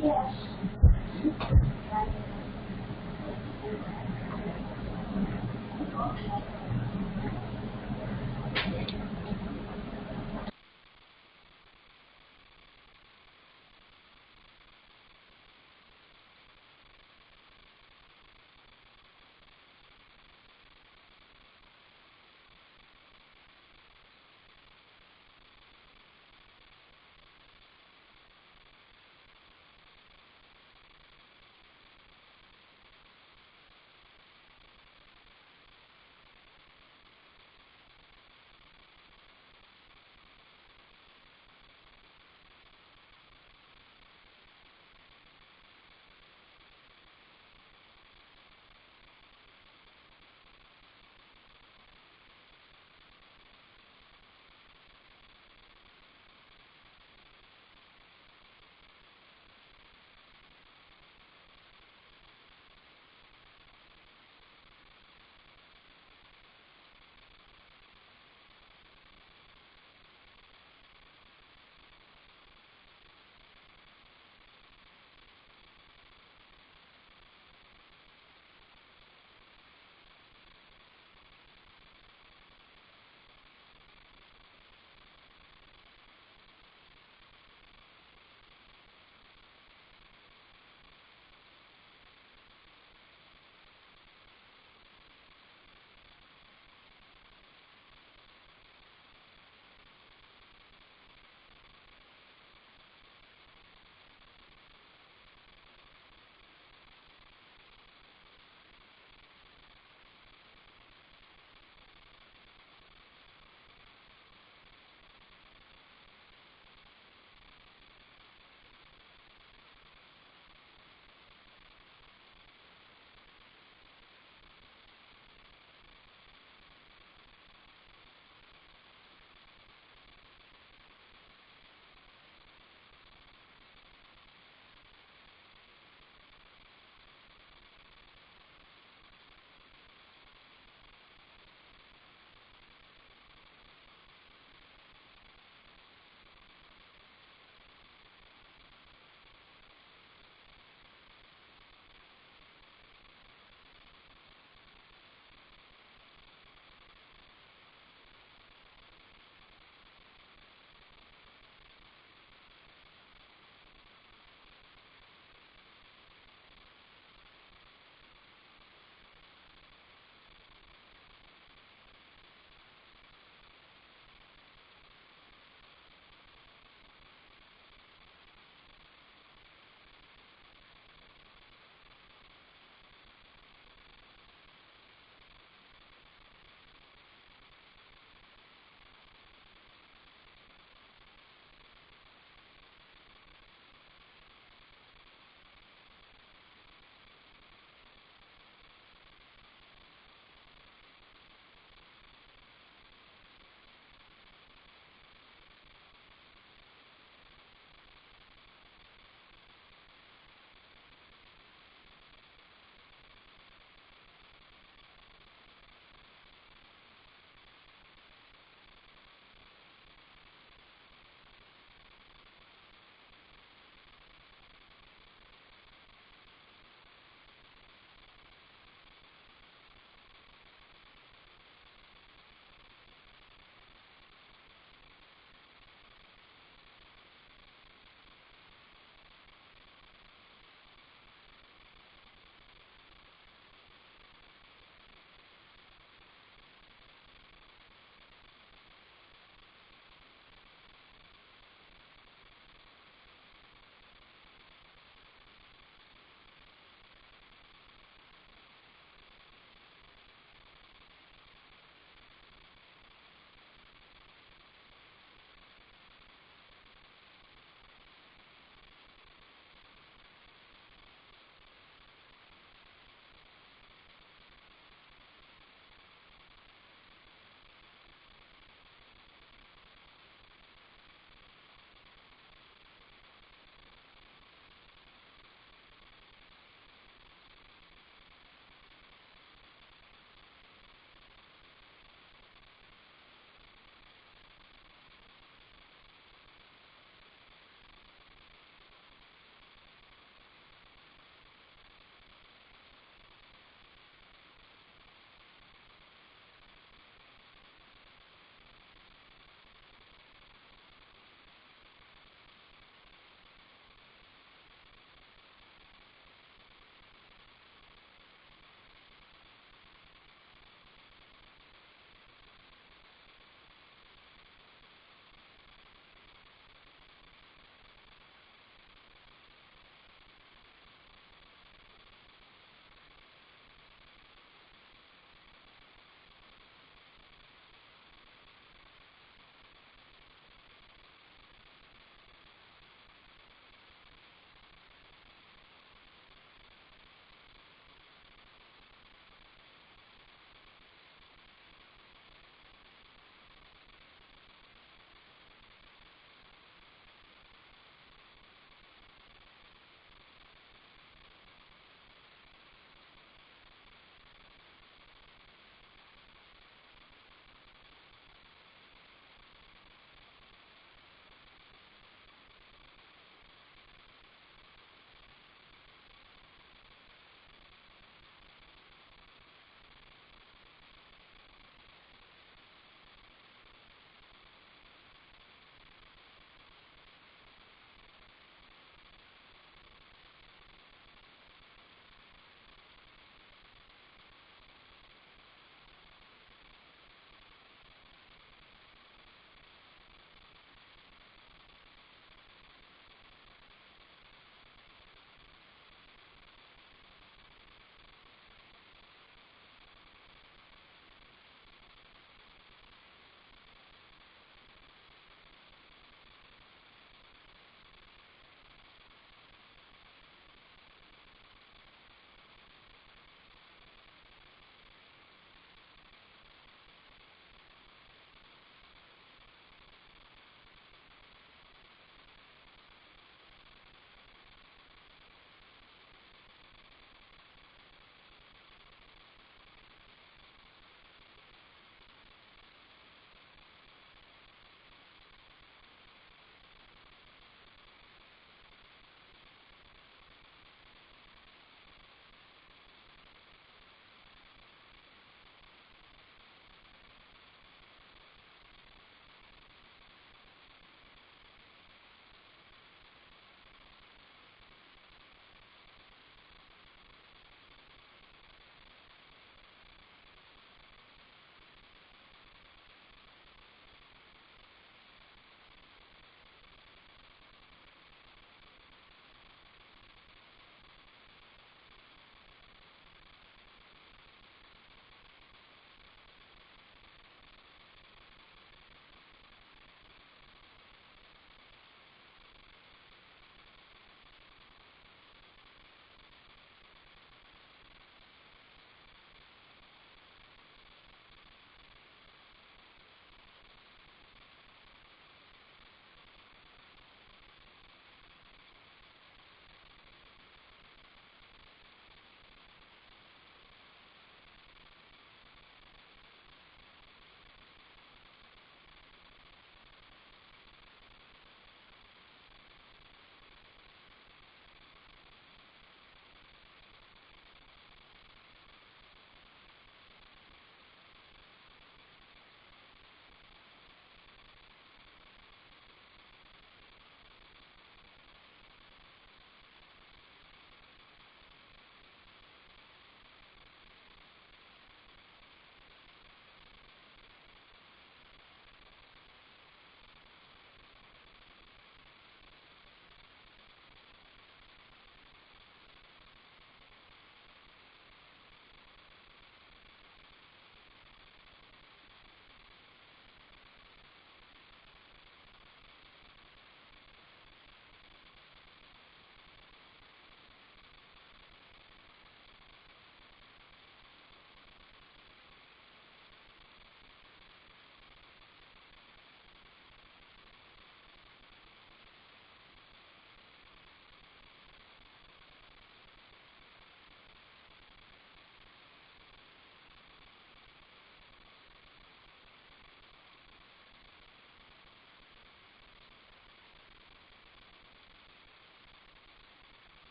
Speaker 2: Yes.